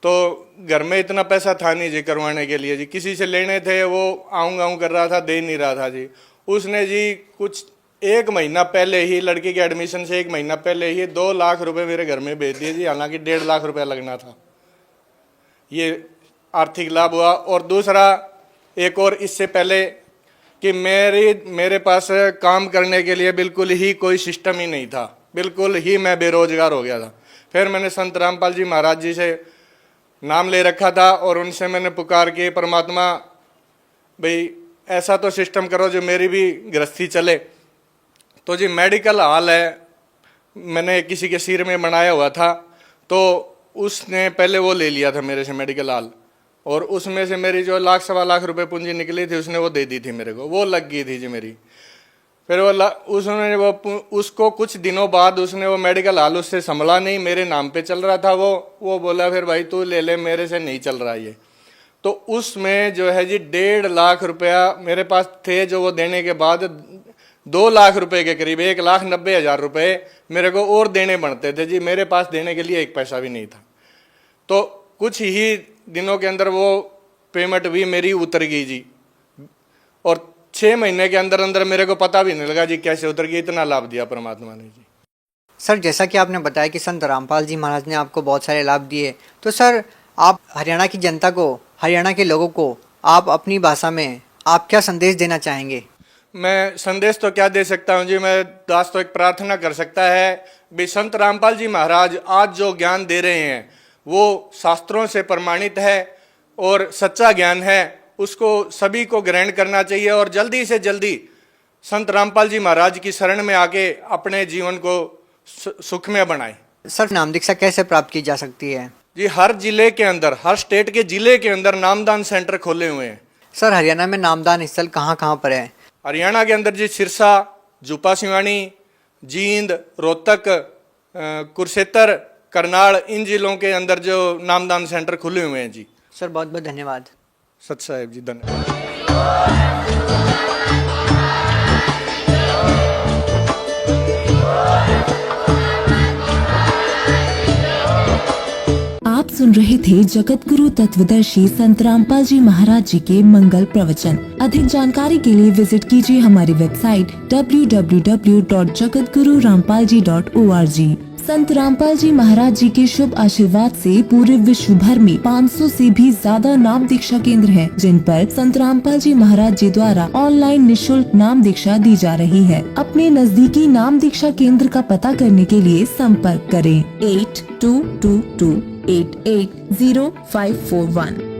तो घर में इतना पैसा था नहीं जी करवाने के लिए जी, किसी से लेने थे, वो आऊँ कर रहा था, दे नहीं रहा था जी। उसने जी कुछ 1 महीना पहले ही, लड़की के एडमिशन से 1 महीना पहले ही 2 लाख रुपए मेरे घर में भेज दिए जी, हालांकि 1.5 लाख रुपया लगना था। ये आर्थिक लाभ हुआ। और दूसरा एक और इससे पहले कि मेरे पास काम करने के लिए बिल्कुल ही कोई सिस्टम ही नहीं था, बिल्कुल ही मैं बेरोजगार हो गया था। फिर मैंने संत रामपाल जी महाराज जी से नाम ले रखा था और उनसे मैंने पुकार के, परमात्मा भाई ऐसा तो सिस्टम करो जो मेरी भी गृहस्थी चले। तो जी मेडिकल हॉल है, मैंने किसी के सिर में बनाया हुआ था, तो उसने पहले वो ले लिया था मेरे से मेडिकल हॉल, और उसमें से मेरी जो 1 सवा लाख रुपए पूंजी निकली थी उसने वो दे दी थी मेरे को, वो लग गई थी जी मेरी। फिर उसको कुछ दिनों बाद उसने वो मेडिकल हॉल उससे संभला नहीं, मेरे नाम पे चल रहा था वो बोला फिर भाई तू ले ले, मेरे से नहीं चल रहा ये। तो उसमें जो है जी 1.5 लाख रुपया मेरे पास थे, जो वो देने के बाद 2 लाख रुपए के करीब, 1,90,000 रुपए मेरे को और देने बनते थे जी। मेरे पास देने के लिए 1 पैसा भी नहीं था। तो कुछ ही दिनों के अंदर वो पेमेंट भी मेरी उतर गई जी, और 6 महीने के अंदर अंदर मेरे को पता भी नहीं लगा जी कैसे उतर गई, इतना लाभ दिया परमात्मा ने जी। सर जैसा कि आपने बताया कि संत रामपाल जी महाराज ने आपको बहुत सारे लाभ दिए, तो सर आप हरियाणा की जनता को, हरियाणा के लोगों को आप अपनी भाषा में आप क्या संदेश देना चाहेंगे? मैं संदेश तो क्या दे सकता हूँ जी, मैं दास तो एक प्रार्थना कर सकता है भी संत रामपाल जी महाराज आज जो ज्ञान दे रहे हैं वो शास्त्रों से प्रमाणित है और सच्चा ज्ञान है, उसको सभी को ग्रहण करना चाहिए और जल्दी से जल्दी संत रामपाल जी महाराज की शरण में आके अपने जीवन को सुखमय बनाएं। सर नाम दीक्षा कैसे प्राप्त की जा सकती है? जी हर जिले के अंदर, हर स्टेट के जिले के अंदर नामदान सेंटर खोले हुए हैं। सर हरियाणा में नामदान स्थल कहाँ कहाँ पर है? हरियाणा के अंदर जी सिरसा, जुपा सिवानी, जींद, रोहतक, कुरुक्षेत्र, करनाल, इन जिलों के अंदर जो नामदान सेंटर खुले हुए हैं जी। सर बहुत बहुत धन्यवाद। सत साहेब जी धन्यवाद। आप सुन रहे थे जगत गुरु तत्वदर्शी संत रामपाल जी महाराज जी के मंगल प्रवचन। अधिक जानकारी के लिए विजिट कीजिए हमारी वेबसाइट www.jagatgururampalji.org। संत रामपाल जी महाराज जी के शुभ आशीर्वाद से पूरे विश्व भर में 500 से भी ज्यादा नाम दीक्षा केंद्र हैं, जिन पर संत रामपाल जी महाराज जी द्वारा ऑनलाइन निशुल्क नाम दीक्षा दी जा रही है। अपने नजदीकी नाम दीक्षा केंद्र का पता करने के लिए संपर्क करें 8222 880541।